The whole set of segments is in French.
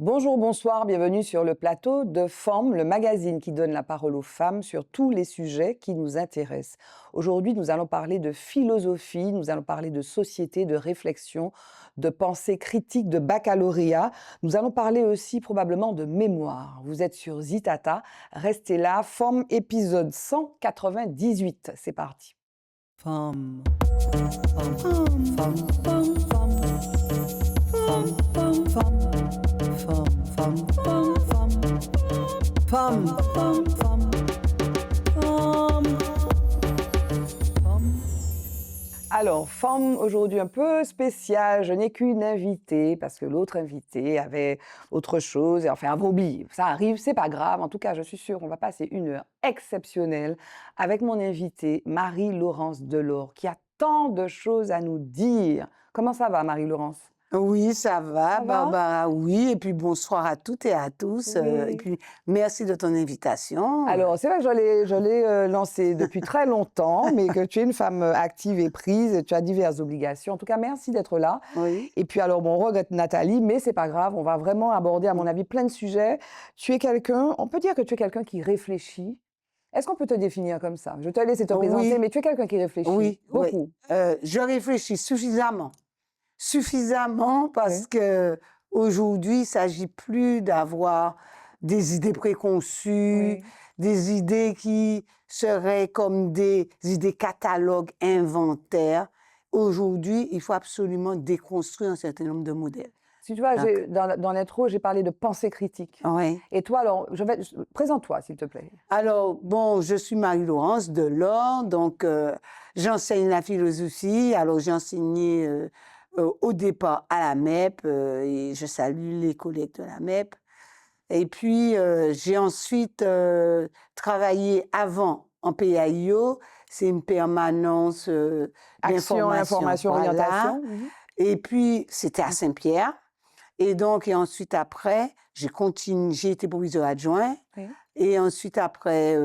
Bonjour, bonsoir, bienvenue sur le plateau de Femmes, le magazine qui donne la parole aux femmes sur tous les sujets qui nous intéressent. Aujourd'hui, nous allons parler de philosophie, nous allons parler de société, de réflexion, de pensée critique, de baccalauréat. Nous allons parler aussi probablement de mémoire. Vous êtes sur Zitata, restez là, Femmes épisode 198. C'est parti. Femme, femme, femme, femme, femme, femme, femme, femme, femme, femme, femme, femme, femme, femme. Alors, forme aujourd'hui un peu spéciale, je n'ai qu'une invitée parce que l'autre invitée avait autre chose et enfin avait oublié. Ça arrive, c'est pas grave. En tout cas, je suis sûre qu'on va passer une heure exceptionnelle avec mon invitée Marie-Laurence Delors qui a tant de choses à nous dire. Comment ça va, Marie-Laurence? Oui, ça va, Ça va? Barbara, oui. Et puis bonsoir à toutes et à tous. Et Oui. puis merci de ton invitation. Alors, c'est vrai que je l'ai lancé depuis très longtemps, mais que tu es une femme active et prise, et tu as diverses obligations. En tout cas, merci d'être là. Oui. Et puis alors, bon, on regrette Nathalie, mais c'est pas grave, on va vraiment aborder, à mon avis, plein de sujets. Tu es quelqu'un, on peut dire que tu es quelqu'un qui réfléchit. Est-ce qu'on peut te définir comme ça? Je te laisse te présenter, Oui, mais tu es quelqu'un qui réfléchit oui, oui. beaucoup. Je réfléchis suffisamment. Suffisamment parce Oui. que aujourd'hui, il ne s'agit plus d'avoir des idées préconçues, Oui. des idées qui seraient comme des idées catalogues inventaires. Aujourd'hui, il faut absolument déconstruire un certain nombre de modèles. Si tu vois, D'accord. dans l'intro, j'ai parlé de pensée critique. Oui. Et toi, alors, présente-toi, s'il te plaît. Alors, bon, je suis Marie-Laurence Delors, donc j'enseigne la philosophie. Alors, j'ai enseigné au départ à la MEP, et je salue les collègues de la MEP. Et puis, j'ai ensuite travaillé avant en PAIO, c'est une permanence Action, d'information. information, Voilà. orientation. Mhm. Et puis, c'était à Saint-Pierre. Et donc, et ensuite après, j'ai été proviseur adjoint. Oui. Et ensuite après,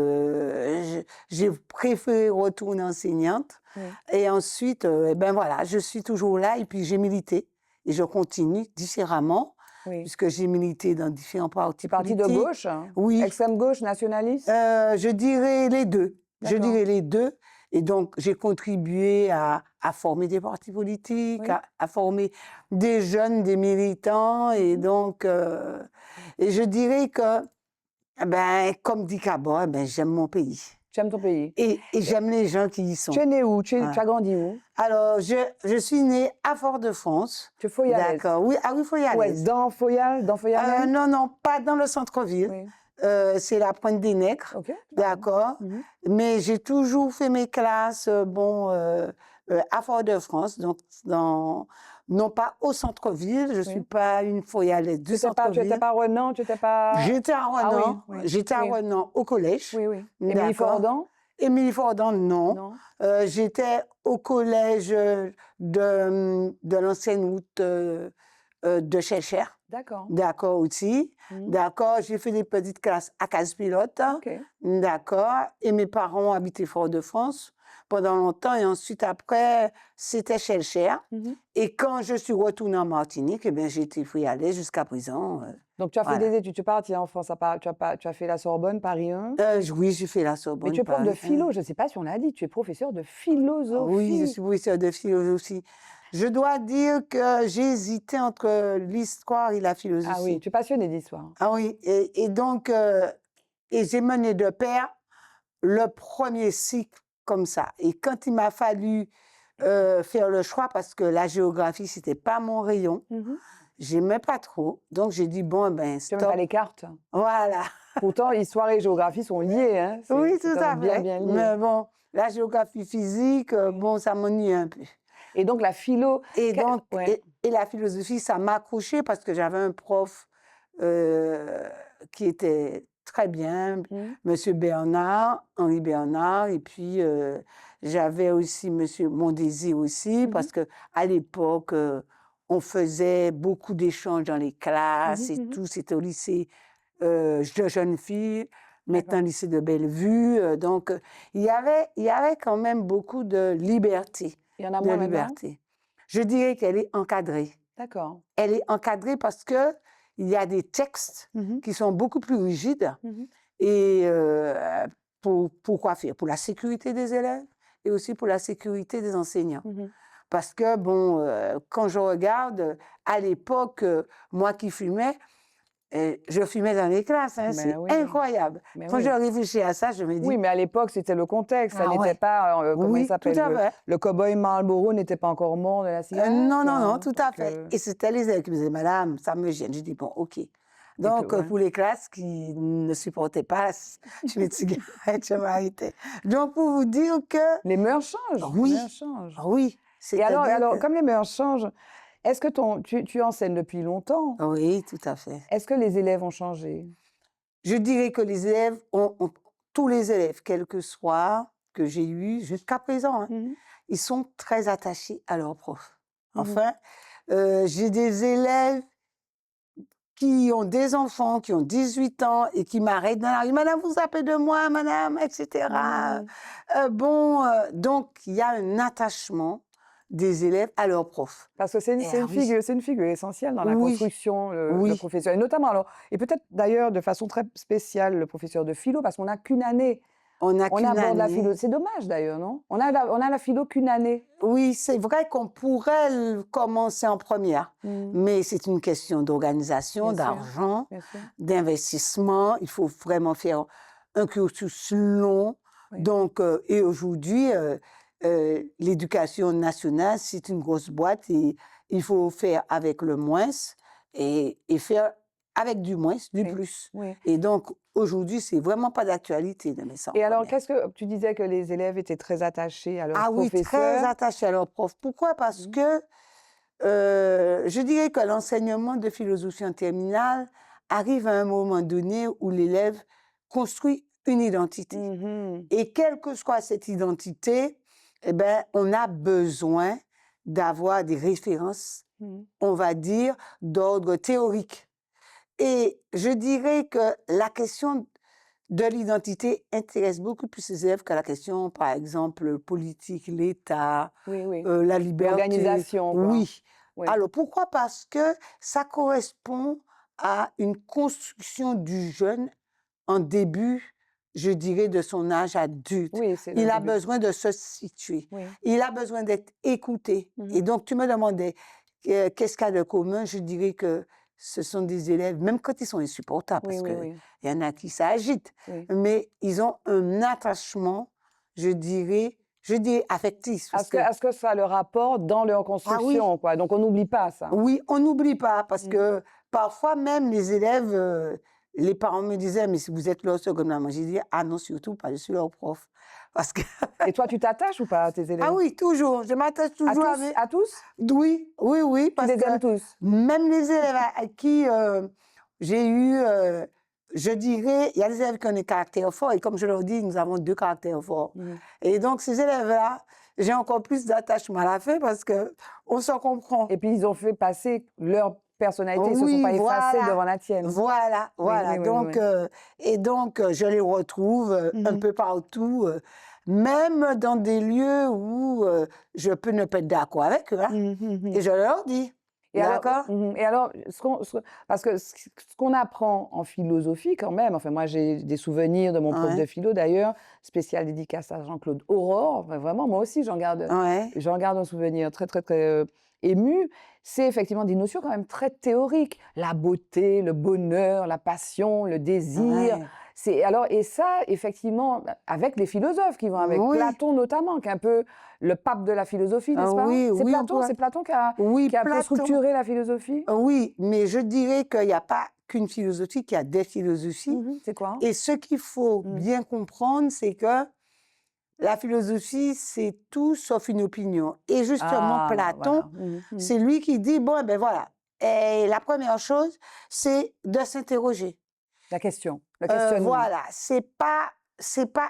j'ai préféré retourner enseignante. Oui. Et ensuite, eh ben voilà, je suis toujours là et puis j'ai milité. Et je continue différemment, Oui. puisque j'ai milité dans différents partis Tu es parti de politiques. gauche, hein? Oui. Extrême gauche, nationaliste? Je dirais les deux. Je D'accord. dirais les deux. Et donc, j'ai contribué à former des partis politiques, Oui. à former des jeunes, des militants. Et donc, et je dirais que, ben, comme dit Cabot, ben, j'aime mon pays. Tu aimes ton pays. Et j'aime les gens qui y sont. Tu es né où? Tu Voilà. as grandi où? Alors, je suis née à Fort-de-France. Tu es Foyalaise. D'accord. Oui, ah oui, Foyalaise. Ouais, dans Foyal même? Non, non, pas dans le centre-ville. Oui. C'est la Pointe des Nègres. Ok. D'accord. Mhm. Mais j'ai toujours fait mes classes, à Fort-de-France, donc non pas au centre-ville. Je ne suis pas une Foyalaise du Tu n'étais centre-ville. pas Renan, tu n'étais pas... J'étais à Renan. oui, oui. J'étais à Oui. Renan au collège. Oui, oui. Émilie D'accord. Fordant? Émilie Fordant, non. Non. J'étais au collège de l'ancienne route de Cherchère. D'accord. D'accord, aussi. Mhm. D'accord, j'ai fait des petites classes à Casse-Pilote. Ok. D'accord. Et mes parents habitaient Fort-de-France pendant longtemps. Et ensuite, après, c'était Cherchère. Mhm. Et quand je suis retournée en Martinique, eh bien, j'ai été aller jusqu'à présent. Donc, tu as fait Voilà. des études. Tu es parti en France, tu as fait la Sorbonne, Paris 1. Oui, j'ai fait la Sorbonne. Mais tu es prof de Paris 1. philo, je ne sais pas si on l'a dit, tu es professeur de philosophie. Oui, je suis professeur de philosophie. Je dois dire que j'ai hésité entre l'histoire et la philosophie. Ah oui, tu es passionné d'histoire. Ah oui, et donc, et j'ai mené de pair le premier cycle comme ça. Et quand il m'a fallu faire le choix, parce que la géographie, c'était pas mon rayon, Mhm. j'aimais pas trop, donc j'ai dit, bon, ben, Tu n'aimes stop. pas les cartes. Voilà. Pourtant, histoire et géographie sont liées. Hein. Oui, C'est tout à bien, fait. bien lié. Mais bon, la géographie physique, bon, ça m'ennuie un peu. Et donc, la philo... Et donc, Ouais. et la philosophie, ça m'a accroché parce que j'avais un prof qui était très bien, Mhm. Monsieur Bernard, Henri Bernard, et puis j'avais aussi Monsieur Mondésir aussi, parce que à l'époque, on faisait beaucoup d'échanges dans les classes et tout. C'était au lycée de jeunes filles, maintenant lycée de Bellevue. Donc, il y avait quand même beaucoup de liberté. Il y en a De moins maintenant? liberté. Je dirais qu'elle est encadrée. D'accord. Elle est encadrée parce que il y a des textes Mhm. qui sont beaucoup plus rigides. Mhm. Et pour quoi faire? Pour la sécurité des élèves et aussi pour la sécurité des enseignants. Mhm. Parce que, bon, quand je regarde, à l'époque, moi qui fumais, je fumais dans les classes, hein, Mais c'est oui, incroyable. mais Quand oui. je réfléchis à ça, je me dis, Oui, mais à l'époque, c'était le contexte. Ça ah n'était ouais, pas, comment il oui, tout s'appelle, à fait. le cow-boy Marlboro n'était pas encore mort de la cigarette. Non, non, non, Hein. tout à Donc, fait. Et c'était les élèves qui me disaient, Madame, ça me gêne. Je dis, bon, OK. et Donc, ouais. pour les classes qui ne supportaient pas les cigarettes, je m'arrêtais. Donc, pour vous dire que, Les mœurs changent. Les oui, mœurs changent. oui, Et alors, c'est-à-dire que, comme les mœurs changent, est-ce que tu enseignes depuis longtemps? oui, tout à fait. Est-ce que les élèves ont changé? Je dirais que les élèves tous les élèves, quels que soient, que j'ai eus jusqu'à présent, hein, Mhm. ils sont très attachés à leurs profs. Mhm. Enfin, j'ai des élèves qui ont des enfants, qui ont 18 ans et qui m'arrêtent dans la rue. Madame, vous appelez de moi, madame, etc. Mhm. Donc, il y a un attachement des élèves à leurs profs. Parce que c'est Et ah oui, une figure essentielle dans la oui, construction, le oui, professeur. Et notamment, alors, et peut-être d'ailleurs de façon très spéciale, le professeur de philo, parce qu'on n'a qu'une année. on n'a On qu'une aborde la philo. année. C'est dommage d'ailleurs, non? On a la philo qu'une année. Oui, c'est vrai qu'on pourrait commencer en première, mais c'est une question d'organisation, Bien sûr, d'argent, bien sûr. d'investissement. Il faut vraiment faire un cursus long. Oui. Donc, et aujourd'hui, l'éducation nationale, c'est une grosse boîte et il faut faire avec le moins et faire avec du moins, du Oui, plus. oui. Et donc, aujourd'hui, c'est vraiment pas d'actualité de mettre ça en Et alors, première. qu'est-ce que tu disais que les élèves étaient très attachés à leurs Ah oui, très professeurs? attachés à leurs profs. Pourquoi? Parce Mhm. que je dirais que l'enseignement de philosophie en terminale arrive à un moment donné où l'élève construit une identité. Mhm. Et quelle que soit cette identité, eh ben, on a besoin d'avoir des références, Mhm. on va dire, d'ordre théorique. Et je dirais que la question de l'identité intéresse beaucoup plus les élèves que la question, par exemple, politique, l'État, Oui, oui. la liberté. L'organisation, quoi. Oui. Oui. Alors, pourquoi? Parce que ça correspond à une construction du jeune en début, je dirais, de son âge adulte. Oui, c'est le Il a début. besoin de se situer. Oui. Il a besoin d'être écouté. Et Mhm. donc, tu me demandais qu'est-ce qu'il y a de commun? Je dirais que ce sont des élèves, même quand ils sont insupportables, Oui, parce oui, qu'il oui. y en a qui s'agitent, Oui. mais ils ont un attachement, je dirais affectif. Parce que, À ce que ça leur apporte dans leur ah oui, construction, quoi. Donc, on n'oublie pas ça. oui, on n'oublie pas, parce Mhm. que parfois même les élèves, les parents me disaient, mais si vous êtes leur seconde maman, j'ai dit, ah non, surtout pas, je suis leur prof. Parce que, Et toi, tu t'attaches ou pas à tes ah élèves? oui, toujours, je m'attache À toujours tous? avec. À tous? Oui, oui, oui, Tu parce les que aimes tous? même les élèves à qui j'ai eu, je dirais, il y a des élèves qui ont des caractères forts, et comme je leur dis, nous avons 2 caractères forts. Mhm. Et donc, ces élèves-là, j'ai encore plus d'attachement à la fin parce qu'on se comprend. Et puis, ils ont fait passer leur personnalité. Ils ne se sont Oui, pas effacés voilà, devant la tienne. voilà, Oui, voilà. oui, oui, oui, Donc, oui. et donc, je les retrouve un Mhm. peu partout, même dans des lieux où je peux ne pas être d'accord avec eux, hein, Mhm, mhm. et je leur dis, Et alors, d'accord? parce que ce qu'on apprend en philosophie quand même, enfin moi j'ai des souvenirs de mon prof de Ouais, philo d'ailleurs, spécial dédicace à Jean-Claude Aurore, enfin, vraiment moi aussi ouais, j'en garde un souvenir très très très ému, c'est effectivement des notions quand même très théoriques, la beauté, le bonheur, la passion, le désir. ouais. Et ça, effectivement, avec les philosophes qui vont avec, Oui, Platon notamment, qui est un peu le pape de la philosophie, n'est-ce pas? oui, oui, on pourrait. C'est Platon Oui, qui a un peu Platon. structuré la philosophie? Oui, mais je dirais qu'il n'y a pas qu'une philosophie, qu'il y a des philosophies. Mhm, c'est quoi? Et ce qu'il faut Mhm. bien comprendre, c'est que la philosophie, c'est tout sauf une opinion. Et justement, Ah, Platon, voilà. Mhm, mhm. c'est lui qui dit, bon, eh ben voilà. Et la première chose, c'est de s'interroger. La question, le questionnement. Voilà, c'est pas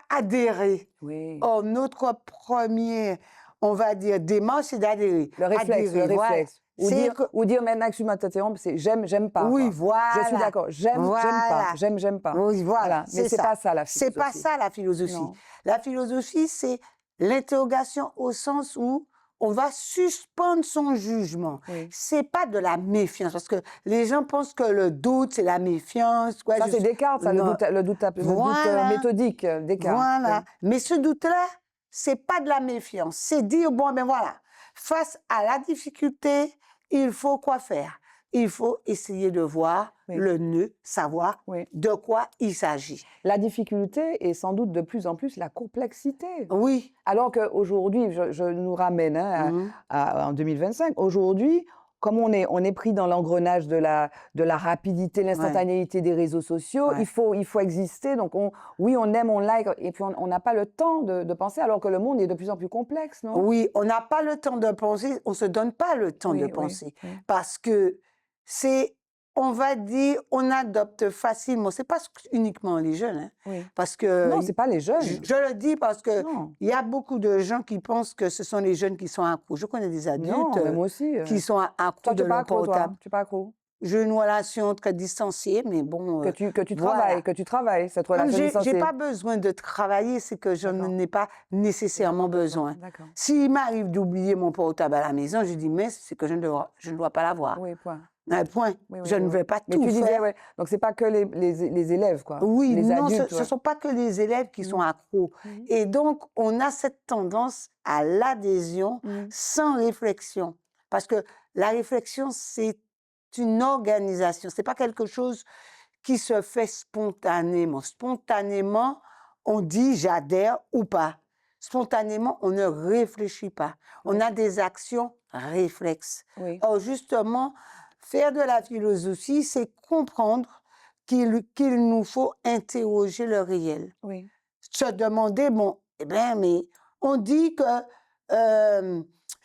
adhérer. Oui. Or, notre premier, on va dire, démarche, c'est d'adhérer. Le Adhérer, voilà. réflexe. C'est que, Ou dire maintenant, excuse-moi de t'interrompre, c'est j'aime pas, oui, quoi. Je suis voilà, d'accord. J'aime pas. voilà. J'aime pas. Oui, voilà, Voilà. Mais c'est c'est ça. pas ça la C'est pas philosophie. ça la philosophie. Non. La philosophie, c'est l'interrogation au sens où on va suspendre son jugement. Oui. C'est pas de la méfiance, parce que les gens pensent que le doute, c'est la méfiance. Ouais, Ça, c'est Descartes, ça, non. le doute Voilà. méthodique, Descartes. Voilà. Mais ce doute-là, c'est pas de la méfiance. C'est dire, bon, ben voilà, face à la difficulté, il faut quoi faire? Il faut essayer de voir Oui. le nœud, savoir Oui. de quoi il s'agit. La difficulté est sans doute de plus en plus la complexité. Oui. Alors qu'aujourd'hui, je nous ramène hein, Mhm. en 2025, aujourd'hui, comme on est pris dans l'engrenage de la rapidité, l'instantanéité des réseaux sociaux, Ouais. il faut exister. Donc, oui, on aime, on like, et puis on n'a pas le temps de penser, alors que le monde est de plus en plus complexe, non? Oui, on n'a pas le temps de penser, on ne se donne pas le temps de Oui, penser. oui. Parce que c'est, on va dire, on adopte facilement. Ce n'est pas uniquement les jeunes. Hein, Oui. parce que, Non, ce n'est pas les jeunes. je le dis parce que Non. il y a beaucoup de gens qui pensent que ce sont les jeunes qui sont accros. Je connais des adultes Non, mais moi aussi. qui sont accros Toi, tu de n'es pas leur accro, toi? portable. Tu n'es pas accro? J'ai une relation très distanciée, mais bon. Que tu voilà. travailles, cette Comme relation j'ai distanciée. pas besoin de travailler, c'est que je D'accord. n'en ai pas nécessairement besoin. D'accord. S'il m'arrive d'oublier mon portable à la maison, je dis, mais c'est que je ne dois pas l'avoir. Oui, point. Un point. Oui, oui, Je ne oui, vais oui. pas Mais tout tu disais, faire. ouais, donc c'est pas que les élèves, quoi. Oui, Les non, adultes, ce ouais. ne sont pas que les élèves qui sont accros. Mhm. Et donc, on a cette tendance à l'adhésion Mhm. sans réflexion. Parce que la réflexion, c'est une organisation. Ce n'est pas quelque chose qui se fait spontanément. Spontanément, on dit j'adhère ou pas. Spontanément, on ne réfléchit pas. On a des actions réflexes. Oui. Or, justement, faire de la philosophie, c'est comprendre qu'il nous faut interroger le réel. Oui. Se demander, bon, eh bien, mais on dit que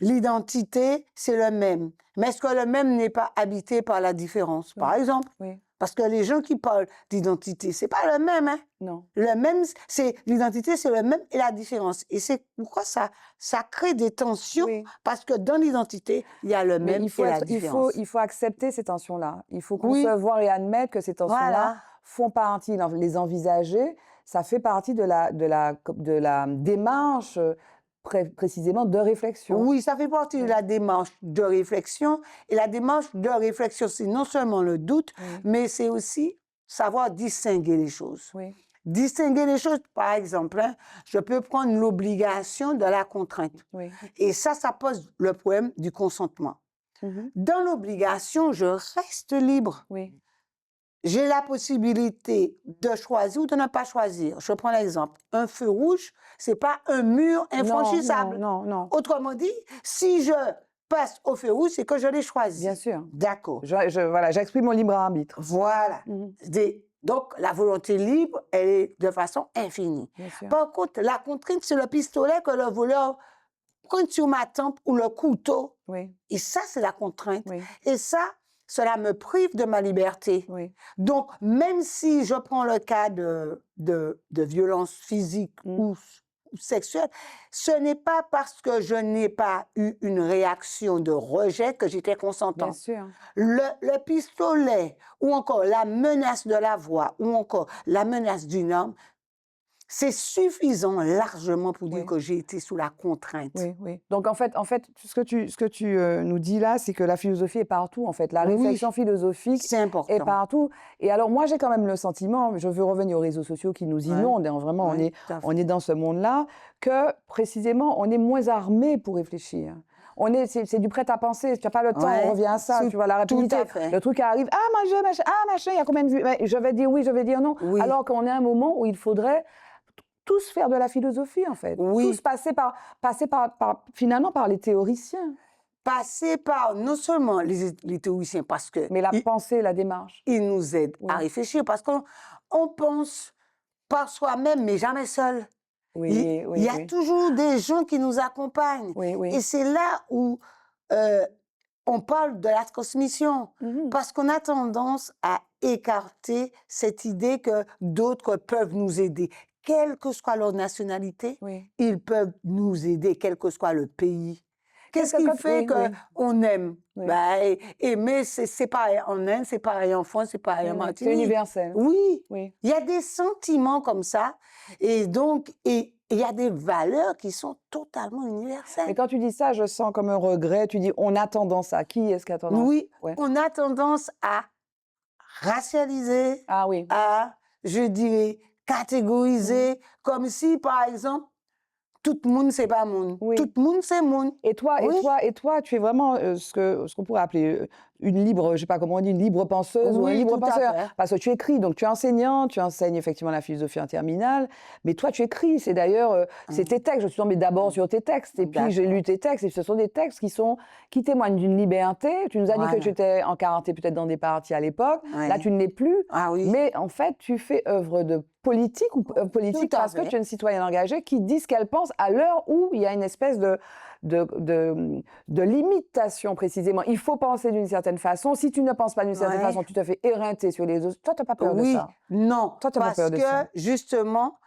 l'identité, c'est le même. Mais est-ce que le même n'est pas habité par la différence? Par exemple, Oui. parce que les gens qui parlent d'identité, c'est pas le même, hein? Non. Le même, c'est l'identité, c'est le même et la différence. Et c'est pourquoi ça crée des tensions, Oui. parce que dans l'identité, il y a le Mais même et la différence. il faut accepter ces tensions-là. Il faut Oui. concevoir et admettre que ces tensions-là Voilà. font partie, les envisager, ça fait partie de la démarche précisément de réflexion. Oui, ça fait partie de la démarche de réflexion. Et la démarche de réflexion, c'est non seulement le doute, mais c'est aussi savoir distinguer les choses. Oui. Distinguer les choses, par exemple, hein, je peux prendre l'obligation de la contrainte. Oui. Et ça pose le problème du consentement. Mhm. Dans l'obligation, je reste libre. Oui. J'ai la possibilité de choisir ou de ne pas choisir. Je prends l'exemple. Un feu rouge, ce n'est pas un mur infranchissable. Non, non, non. Autrement dit, si je passe au feu rouge, c'est que je l'ai choisi. Bien sûr. D'accord. Voilà, j'exprime mon libre arbitre. Voilà. Mhm. Donc, la volonté libre, elle est de façon infinie. Bien sûr. Par contre, la contrainte, c'est le pistolet que le voleur pointe sur ma tempe ou le couteau. Oui. Et ça, c'est la contrainte. Oui. Et ça, cela me prive de ma liberté. Oui. Donc, même si je prends le cas de violence physique ou sexuelle, ce n'est pas parce que je n'ai pas eu une réaction de rejet que j'étais consentante. Bien sûr. Le pistolet, ou encore la menace de la voix, ou encore la menace d'une arme, c'est suffisant largement pour dire que j'ai été sous la contrainte. Oui, oui. Donc en fait, ce que tu nous dis là, c'est que la philosophie est partout. En fait, la réflexion philosophique c'est important. est partout. Et alors moi, j'ai quand même le sentiment, je veux revenir aux réseaux sociaux qui nous inondent. Et vraiment, on est dans ce monde-là, que précisément, on est moins armé pour réfléchir. C'est du prêt-à-penser. Tu n'as pas le temps, on revient à ça. Tu vois, la rapidité. Le truc arrive. Ah, machin, il y a combien de vues? Je vais dire oui, je vais dire non. Oui. Alors qu'on est à un moment où il faudrait tous faire de la philosophie, en fait. Oui. Tous passer finalement par les théoriciens. Passer par non seulement les théoriciens, parce que... Mais la pensée, la démarche. Ils nous aident à réfléchir, parce qu'on pense par soi-même, mais jamais seul. Oui, il y a toujours des gens qui nous accompagnent. Oui, oui. Et c'est là où on parle de la transmission, parce qu'on a tendance à écarter cette idée que d'autres peuvent nous aider. Quelle que soit leur nationalité, ils peuvent nous aider, quel que soit le pays. Qu'est-ce qui fait qu'on aime? Aimer, c'est pareil en Inde, c'est pareil en France, c'est pareil en Martinique. C'est universel. Oui. Il y a des sentiments comme ça. Et donc, Et il y a des valeurs qui sont totalement Mais universelles. quand tu dis ça, je sens comme un regret. Tu dis: «On a tendance à». Qui est-ce qui a tendance? Oui, Ouais. on a tendance à racialiser, Ah oui. à, je dirais, catégoriser, comme si, par exemple, tout le monde, c'est pas monde. Oui. Tout le monde, c'est monde. Et toi Oui, tu es vraiment, ce qu'on pourrait appeler, une libre, je sais pas comment on dit, une libre penseuse ou un oui, libre tout à penseur? fait. Parce que tu écris, donc tu es enseignant, tu enseignes effectivement la philosophie en terminale, mais toi tu écris. C'est d'ailleurs, c'est tes textes. Je suis tombée d'abord sur tes textes et puis j'ai D'accord. lu tes textes et ce sont des textes qui témoignent d'une liberté. Tu nous as dit que tu Voilà. étais encarenté peut-être dans des partis à l'époque. Là, Oui. tu ne l'es plus, Ah oui, mais en fait, tu fais œuvre de politique ou politique tout à parce que fait. tu es une citoyenne engagée qui dit ce qu'elle pense à l'heure où il y a une espèce de limitation précisément. Il faut penser d'une certaine façon. Si tu ne penses pas d'une certaine Ouais. façon, tu te fais éreinter sur les autres. Toi, tu n'as pas peur de Oui, ça. non, Toi, tu n'as pas peur parce de que ça. justement,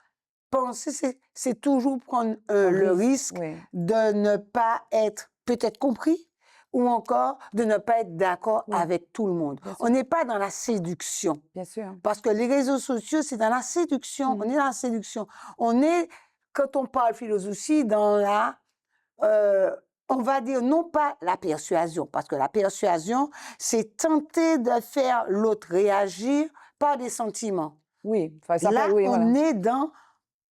penser, c'est toujours prendre Un le risque oui, de ne pas être peut-être compris ou encore de ne pas être d'accord Oui. avec tout le monde. Bien sûr. On n'est pas dans la séduction. bien sûr. Parce que les réseaux sociaux, c'est dans la séduction. Mhm. On est dans la séduction. On est, quand on parle philosophie, dans la, on va dire, non pas la persuasion, parce que la persuasion, c'est tenter de faire l'autre réagir par des sentiments. Oui, enfin, ça Là, peut, oui, voilà. on est dans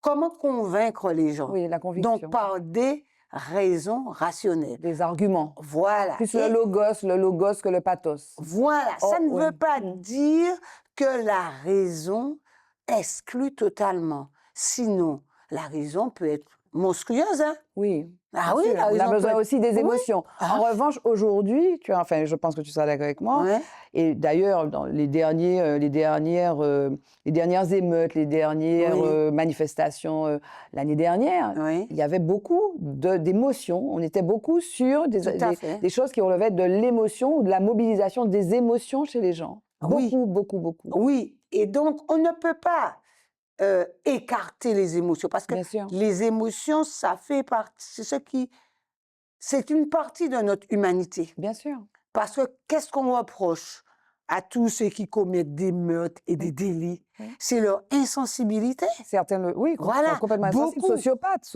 comment convaincre les gens. Oui, la conviction. Donc, par des raisons rationnelles. Des arguments. Voilà. Plus Et le logos que le pathos. voilà, ça Oh, ne oui. veut pas Mhm. dire que la raison exclut totalement. Sinon, la raison peut être monstrueuse, hein? Oui. Ah bien oui, sûr. la On a raison peut besoin être... aussi des Oui. émotions. Ah. En revanche, aujourd'hui, enfin, je pense que tu seras d'accord avec moi, Ouais. et d'ailleurs, dans les dernières émeutes, les dernières Oui. manifestations l'année dernière, Oui, il y avait beaucoup d'émotions. On était beaucoup sur tout à fait. des choses qui relevaient de l'émotion ou de la mobilisation des émotions chez les gens. Oui. Beaucoup, beaucoup, beaucoup. Oui, et donc on ne peut pas écarter les émotions parce que Bien sûr. les émotions, ça fait partie, c'est une partie de notre humanité. Bien sûr. Parce que qu'est-ce qu'on reproche à tous ceux qui commettent des meurtres et des délits? Oui. C'est leur insensibilité. Certains, oui, Voilà, sont complètement insensibles. beaucoup. Sociopathes.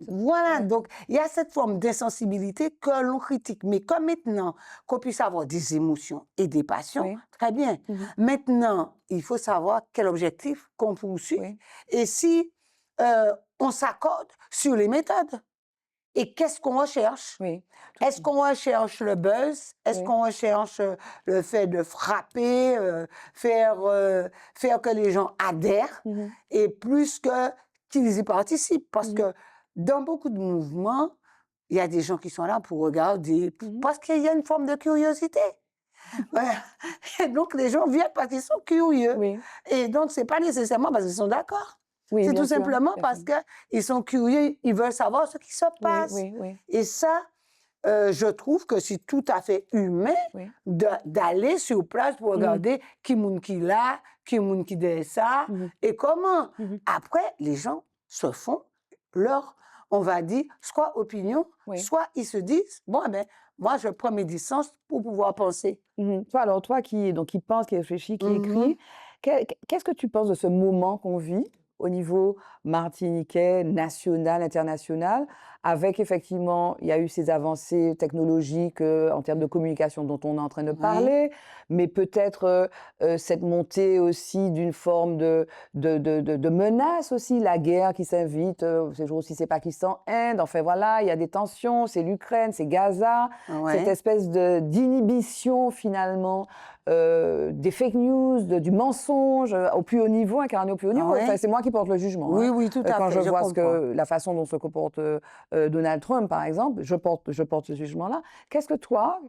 Voilà, Ouais. donc il y a cette forme d'insensibilité que l'on critique. Mais comme maintenant qu'on puisse avoir des émotions et des passions, Oui. très bien. Mhm. Maintenant, il faut savoir quel objectif qu'on poursuit Oui. et si on s'accorde sur les méthodes. Et qu'est-ce qu'on recherche? Oui. Est-ce qu'on recherche le buzz? Est-ce Oui. qu'on recherche le fait de frapper, faire que les gens adhèrent Mhm. et plus que qu'ils y participent? Parce Mhm. que dans beaucoup de mouvements, il y a des gens qui sont là pour regarder, Mhm. parce qu'il y a une forme de curiosité. Ouais. Et donc les gens viennent parce qu'ils sont curieux. Oui. Et donc c'est pas nécessairement parce qu'ils sont d'accord. Oui, C'est bien tout sûr, simplement bien parce sûr. qu'ils sont curieux, ils veulent savoir ce qui se Oui, passe. oui, oui, Et ça, je trouve que c'est tout à fait humain oui. d'aller sur place pour regarder qui moun qui là, qui moun qui dit ça, Mhm. et comment. Mhm. Après, les gens se font leur, on va dire, soit opinion, Oui. soit ils se disent, bon, eh ben, moi, je prends mes distances pour pouvoir penser. Mhm. Toi qui pense, qui réfléchit, qui Mhm. écrit, qu'est-ce que tu penses de ce moment qu'on vit au niveau martiniquais, national, international, avec effectivement, il y a eu ces avancées technologiques en termes de communication dont on est en train de Oui. parler, mais peut-être cette montée aussi d'une forme de menace aussi, la guerre qui s'invite, ces jours aussi c'est Pakistan, Inde, enfin voilà, il y a des tensions, c'est l'Ukraine, c'est Gaza, Ouais. cette espèce d'inhibition finalement des fake news, du mensonge au plus haut niveau, incarné au plus haut niveau. Ouais. Enfin, c'est moi qui porte le jugement. Oui, hein. oui, tout à Quand fait, je vois comprends. la façon dont se comporte Donald Trump, par exemple, je porte ce jugement-là. Qu'est-ce que toi,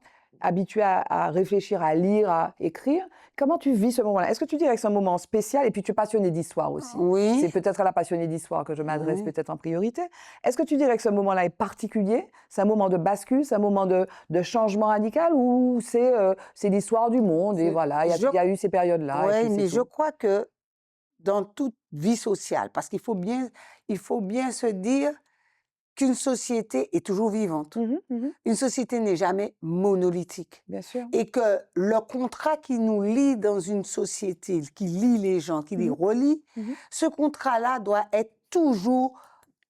habitué à réfléchir, à lire, à écrire, comment tu vis ce moment-là? Est-ce que tu dirais que c'est un moment spécial et puis tu es passionné d'histoire aussi? C'est Oui, peut-être à la passionnée d'histoire que je m'adresse Oui. peut-être en priorité. Est-ce que tu dirais que ce moment-là est particulier? C'est un moment de bascule, c'est un moment de changement radical ou c'est l'histoire du monde et voilà, il y a eu ces périodes-là et Oui, puis mais c'est je tout. crois que dans toute vie sociale, parce qu'il faut bien se dire qu'une société est toujours vivante. Mhm, mhm, Une société n'est jamais monolithique. bien sûr. Et que le contrat qui nous lie dans une société, qui lie les gens, qui les Mhm. relie, Mhm. ce contrat-là doit être toujours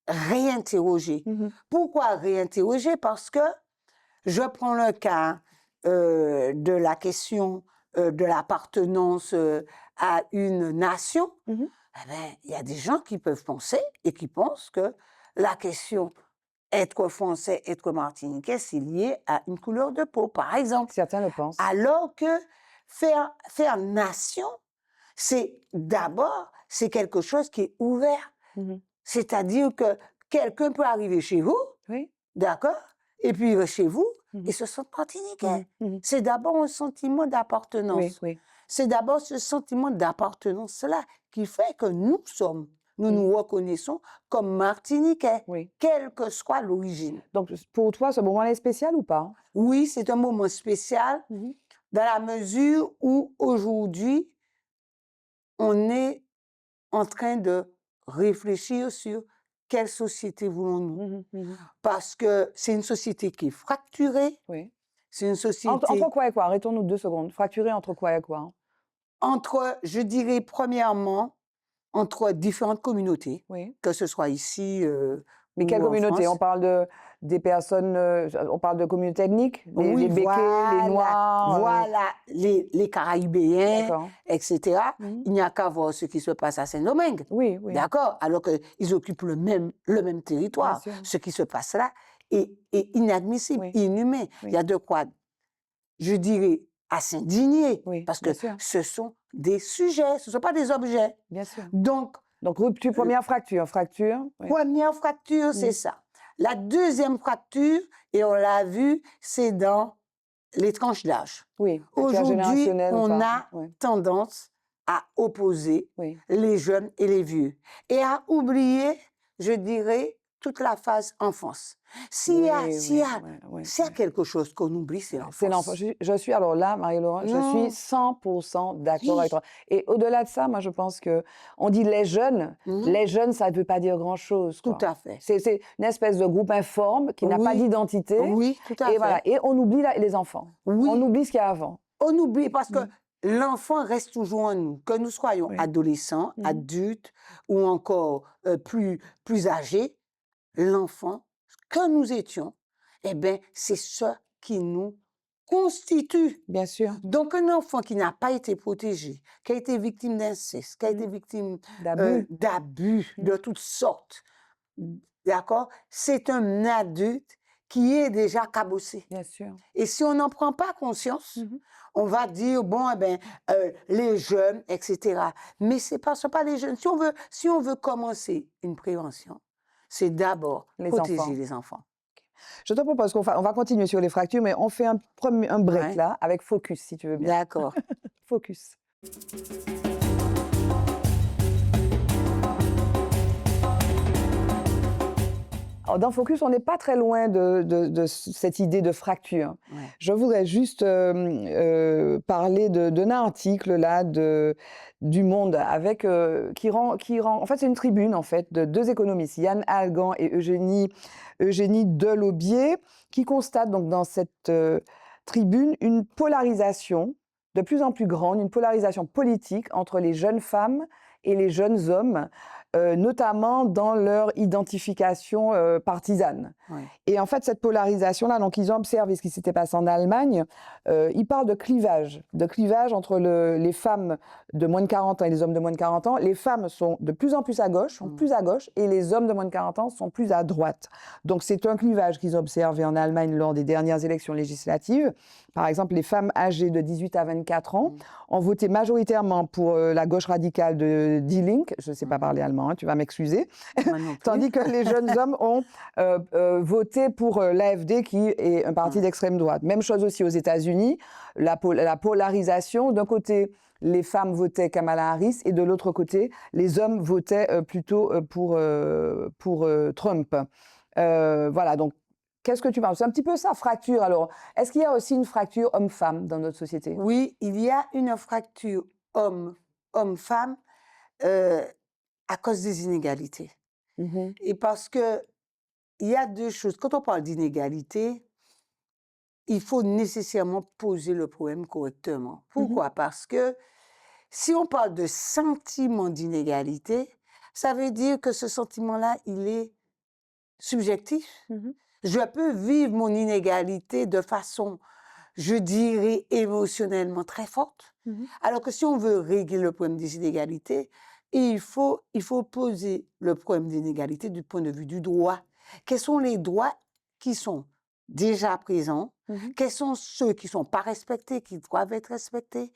réinterroger. Mmh. Pourquoi réinterroger? Parce que je prends le cas de la question de l'appartenance à une nation. Mmh. Eh ben, il y a des gens qui peuvent penser et qui pensent que la question être français, être martiniquais, c'est lié à une couleur de peau, par exemple. Certains le pensent. Alors que faire nation, c'est quelque chose qui est ouvert. Mmh. C'est-à-dire que quelqu'un peut arriver chez vous, Oui. d'accord? Et puis il va chez vous Mmh. et se sent martiniquais. Mmh. C'est d'abord un sentiment Oui, d'appartenance. oui, C'est d'abord ce sentiment d'appartenance-là qui fait que nous nous reconnaissons comme martiniquais, oui. quelle que soit l'origine. Donc pour toi, ce moment-là est spécial ou pas? Oui, c'est un moment spécial Mmh. dans la mesure où aujourd'hui, on est en train de réfléchir sur quelle société voulons-nous. Mmh. Parce que c'est une société qui est fracturée, Oui. c'est une Entre société quoi et quoi? Arrêtons-nous 2 secondes. Fracturé entre quoi et quoi? entre, je dirais, premièrement, entre différentes communautés, Oui. que ce soit ici Mais quelle ou en communauté? On France. parle des personnes, on parle de communauté ethnique? Oui, Les Békés, les Noirs, voilà, les Caraïbéens, d'accord. etc. Mmh. Il n'y a qu'à voir ce qui se passe à Saint-Domingue. Oui, oui, D'accord? Alors qu'ils occupent le même bien territoire. sûr. Ce qui se passe là est inadmissible, Oui, inhumain. oui. Il y a de quoi, je dirais, à s'indigner. Oui, Parce que bien sûr, ce sont des sujets, ce ne sont pas des objets. bien sûr. Donc, Donc rupture, première fracture, oui. première fracture, c'est Mmh. ça. La deuxième fracture, et on l'a vu, c'est dans les tranches d'âge. Oui, Aujourd'hui, intergénérationnel ou on pas? a Oui, tendance à opposer oui. les jeunes et les vieux et à oublier, je dirais, toute la phase enfance. S'il y a, Oui, s'il y oui, a, oui, s'il y a oui. quelque chose qu'on oublie, c'est C'est l'enfant. l'enfance. Je suis alors là, Marie-Laurent, je suis Non, 100% d'accord avec oui, toi. Et au-delà de ça, moi, je pense que on dit non, les jeunes, ça ne veut pas dire grand-chose, tout quoi. à fait. C'est une espèce de groupe informe qui n'a pas Oui, d'identité. oui, tout à Et voilà. fait. Et on oublie les enfants. On Oui, oublie ce qu'il y a avant. on oublie parce que Mm. l'enfant reste toujours en nous, que nous soyons Oui. adolescents, Mhm. adultes ou encore plus âgés. L'enfant que nous étions, eh bien, c'est ce qui nous constitue. Bien sûr. Donc, un enfant qui n'a pas été protégé, qui a été victime d'inceste, qui a été victime D'abus. d'abus Mm. de toutes sortes, d'accord? C'est un adulte qui est déjà cabossé. Bien sûr. Et si on n'en prend pas conscience, Mhm. on va dire, bon, eh ben, les jeunes, etc. Mais ce ne pas les jeunes. Si on veut commencer une prévention, c'est d'abord Les protéger enfants. les enfants. Je te propose on va continuer sur les fractures, mais on fait un break Ouais. là, avec Focus, si tu veux bien. D'accord. Focus. Alors, dans Focus, on n'est pas très loin de cette idée de fracture. Ouais. Je voudrais juste parler d'un article là du Monde avec qui rend. En fait, c'est une tribune en fait de 2 économistes, Yann Algan et Eugénie Delaubier, qui constatent donc dans cette tribune une polarisation de plus en plus grande, une polarisation politique entre les jeunes femmes et les jeunes hommes, notamment dans leur identification partisane. Ouais. Et en fait, cette polarisation-là, donc ils ont observé ce qui s'était passé en Allemagne, ils parlent de clivage entre les femmes de moins de 40 ans et les hommes de moins de 40 ans. Les femmes sont de plus en plus à gauche, et les hommes de moins de 40 ans sont plus à droite. Donc c'est un clivage qu'ils ont observé en Allemagne lors des dernières élections législatives. Par exemple, les femmes âgées de 18 à 24 ans ont voté majoritairement pour la gauche radicale de Die Linke, je ne sais pas parler allemand, hein, tu vas m'excuser, Moi non plus. tandis que les jeunes hommes ont voté pour l'AfD, qui est un parti d'extrême droite. Même chose aussi aux États-Unis, la polarisation, d'un côté, les femmes votaient Kamala Harris et de l'autre côté, les hommes votaient plutôt pour Trump. Voilà, donc qu'est-ce que tu penses? C'est un petit peu ça, fracture. Alors, est-ce qu'il y a aussi une fracture homme-femme dans notre société? Oui, il y a une fracture homme-femme à cause des inégalités. Mhm. Et parce que il y a 2 choses. Quand on parle d'inégalité, il faut nécessairement poser le problème correctement. Pourquoi? Parce que si on parle de sentiment d'inégalité, ça veut dire que ce sentiment-là, il est subjectif. Mmh. Je peux vivre mon inégalité de façon, je dirais, émotionnellement très forte. Mmh. Alors que si on veut régler le problème des inégalités, il faut poser le problème des inégalités du point de vue du droit. Quels sont les droits qui sont déjà présents? Mmh. Quels sont ceux qui ne sont pas respectés, qui doivent être respectés?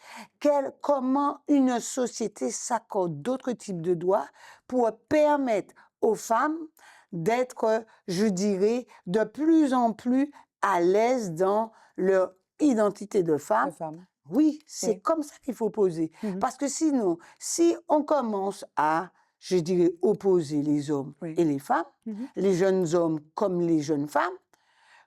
Comment une société s'accorde d'autres types de droits pour permettre aux femmes d'être, je dirais, de plus en plus à l'aise dans leur identité de De femme? femme. Oui, c'est Oui. comme ça qu'il faut poser. Mmh. Parce que sinon, si on commence à, je dirais, opposer les hommes Oui. et les femmes, Mmh. les jeunes hommes comme les jeunes femmes,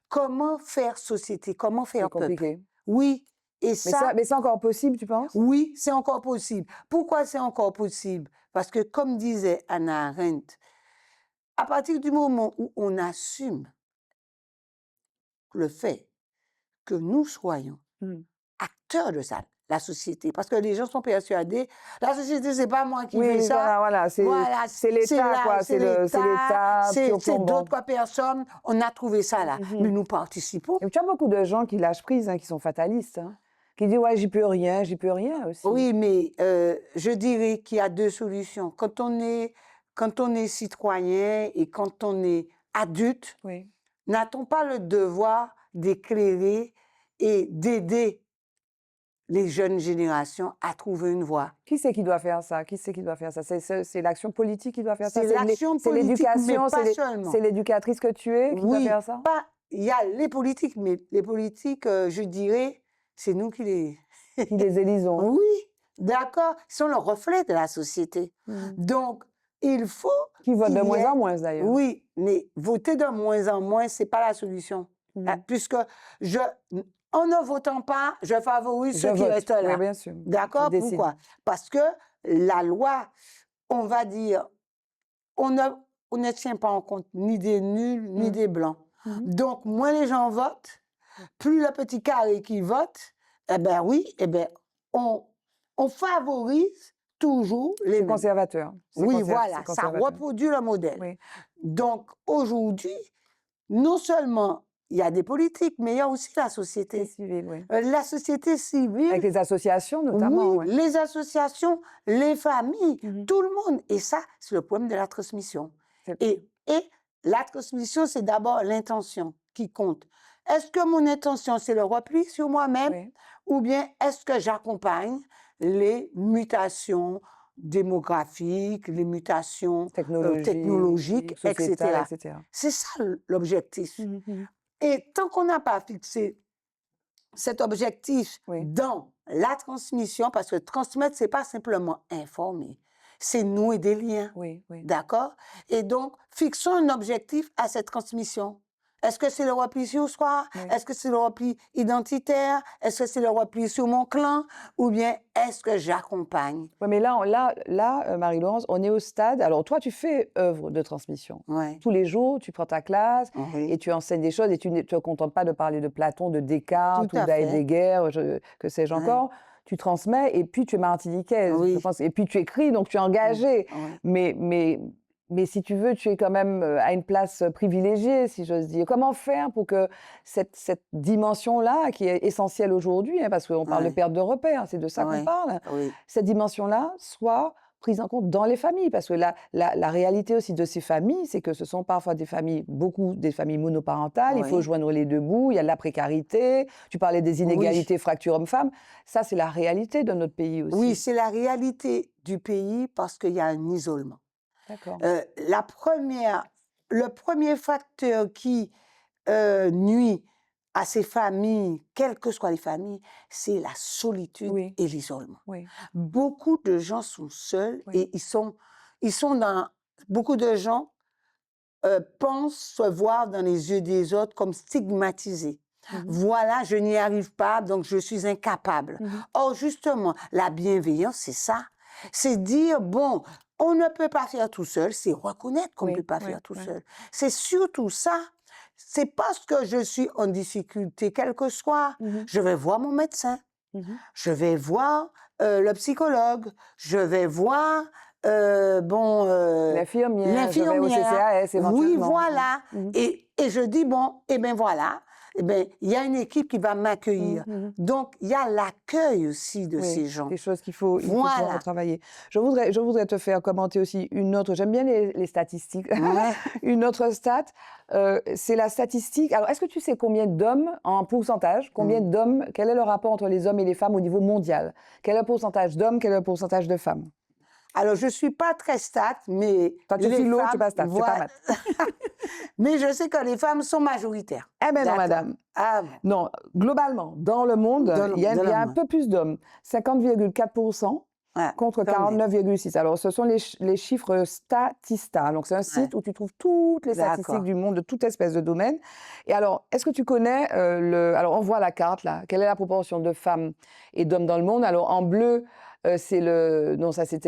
comment faire société? Comment C'est faire peuple? compliqué. Oui, et Mais ça, c'est encore possible, tu penses? oui, c'est encore possible. Pourquoi c'est encore possible? Parce que comme disait Hannah Arendt, à partir du moment où on assume le fait que nous soyons Mmh. acteurs de ça, la société, parce que les gens sont persuadés, la société, c'est pas moi qui fais Oui, ça, voilà, voilà, c'est l'État, quoi, c'est l'État c'est plombant. d'autres personnes, on a trouvé ça là. Mmh. Mais nous participons. Et tu as beaucoup de gens qui lâchent prise, hein, qui sont fatalistes, hein, qui disent: «Ouais, j'y peux rien» aussi. Oui, mais je dirais qu'il y a deux solutions. Quand on est citoyen et quand on est adulte, Oui. n'a-t-on pas le devoir d'éclairer et d'aider les jeunes générations à trouver une voie? Qui c'est qui doit faire ça? Qui c'est qui doit faire ça? C'est l'action politique qui doit faire ça? C'est l'action c'est politique, mais l'éducation, pas seulement. c'est l'éducatrice que tu es qui doit Oui, faire ça? il y a les politiques, mais les politiques, je dirais, c'est nous qui les... Qui les élisons? Oui, d'accord, ils sont le reflet de la société. Mmh. Donc, il faut Qui votent de qu'il y moins ait... en moins d'ailleurs. Oui, mais voter de moins en moins, ce n'est pas la solution. Mmh. Puisque en ne votant pas, je favorise Je ceux qui vote. restent là. Oui, bien sûr. D'accord? Je décide. Pourquoi? Parce que la loi, on va dire, on ne tient pas en compte ni des nuls, ni Mmh. des blancs. Mmh. Donc, moins les gens votent, plus le petit carré qui vote, eh bien oui, eh bien, on favorise toujours les C'est mêmes. conservateur. Oui, voilà, c'est ça conservateur. reproduit le modèle. Oui. Donc, aujourd'hui, non seulement il y a des politiques, mais il y a aussi la C'est société. civil, oui. La société civile, Avec les associations notamment, oui, ouais. les associations, les familles, Mmh. tout le monde. Et ça, c'est le problème de la transmission. C'est- Et la transmission, c'est d'abord l'intention qui compte. Est-ce que mon intention, c'est le repli sur moi-même, Oui. ou bien est-ce que j'accompagne les mutations démographiques, les mutations technologiques, etc. sociétales, etc. C'est ça l'objectif. Mmh mh. Et tant qu'on n'a pas fixé cet objectif Oui. dans la transmission, parce que transmettre, c'est pas simplement informer, c'est nouer des liens. Oui, oui. D'accord? Et donc, fixons un objectif à cette transmission. Est-ce que c'est le repli sur soi? Oui. Est-ce que c'est le repli identitaire? Est-ce que c'est le repli sur mon clan? Ou bien est-ce que j'accompagne? Ouais, mais là, Marie-Laurence, on est au stade. Alors, toi, tu fais œuvre de transmission. Ouais. Tous les jours, tu prends ta classe Oui. et tu enseignes des choses et tu ne te contentes pas de parler de Platon, de Descartes Tout ou à fait. d'Heidegger, que sais-je Ouais. encore. Tu transmets et puis tu es martiniquaise, je Oui. pense. Et puis tu écris, donc tu es engagée. Oui. Mais si tu veux, tu es quand même à une place privilégiée, si j'ose dire. Comment faire pour que cette dimension-là, qui est essentielle aujourd'hui, hein, parce qu'on parle de Ouais. perte de repères, c'est de ça qu'on Ouais. parle, Oui. cette dimension-là soit prise en compte dans les familles? Parce que la réalité aussi de ces familles, c'est que ce sont parfois des familles monoparentales, il faut Oui. joindre les deux bouts, il y a de la précarité, tu parlais des inégalités, fractures hommes-femmes, ça c'est la réalité de notre pays aussi. Oui, c'est la réalité du pays parce qu'il y a un isolement. D'accord. Le premier facteur qui nuit à ces familles, quelles que soient les familles, c'est la solitude Oui. et l'isolement. Oui. Beaucoup de gens sont seuls Oui. et ils sont dans... Beaucoup de gens pensent se voir dans les yeux des autres comme stigmatisés. Mhm. Voilà, je n'y arrive pas, donc je suis incapable. Mhm. Or, justement, la bienveillance, c'est ça. C'est dire, bon, on ne peut pas faire tout seul, c'est reconnaître qu'on ne Oui, peut pas oui, faire tout oui. seul. C'est surtout ça. C'est parce que je suis en difficulté, quel que soit, Mhm. je vais voir mon médecin, Mhm. je vais voir le psychologue, je vais voir bon, L'infirmière, je vais au CCAS oui, éventuellement. voilà. Mhm. Et je dis, bon, eh bien voilà, eh bien, il y a une équipe qui va m'accueillir. Mhm. Donc, il y a l'accueil aussi de Oui, ces gens. des choses il faut pouvoir Voilà. retravailler. Je voudrais te faire commenter aussi une autre, j'aime bien les statistiques, Ouais. une autre stat, c'est la statistique. Alors, est-ce que tu sais combien d'hommes, en pourcentage, combien d'hommes, quel est le rapport entre les hommes et les femmes au niveau mondial? Quel est le pourcentage d'hommes, quel est le pourcentage de femmes? Alors, je ne suis pas très stat, mais Toi, tu es les philo, tu n'es femmes, pas stat, tu n'es pas maths. mais je sais que les femmes sont majoritaires. Eh bien non, D'accord. madame. Ah bon. Non, globalement, dans le monde, il y a un peu plus d'hommes, 50,4%. Ouais, Contre tant mieux. 49,6. Alors, ce sont les chiffres Statista. Donc, c'est un site où tu trouves toutes les statistiques D'accord. du monde, de toute espèce de domaine. Et alors, est-ce que tu connais Alors, on voit la carte, là. Quelle est la proportion de femmes et d'hommes dans le monde? Alors, en bleu, c'est le... Non, ça, c'est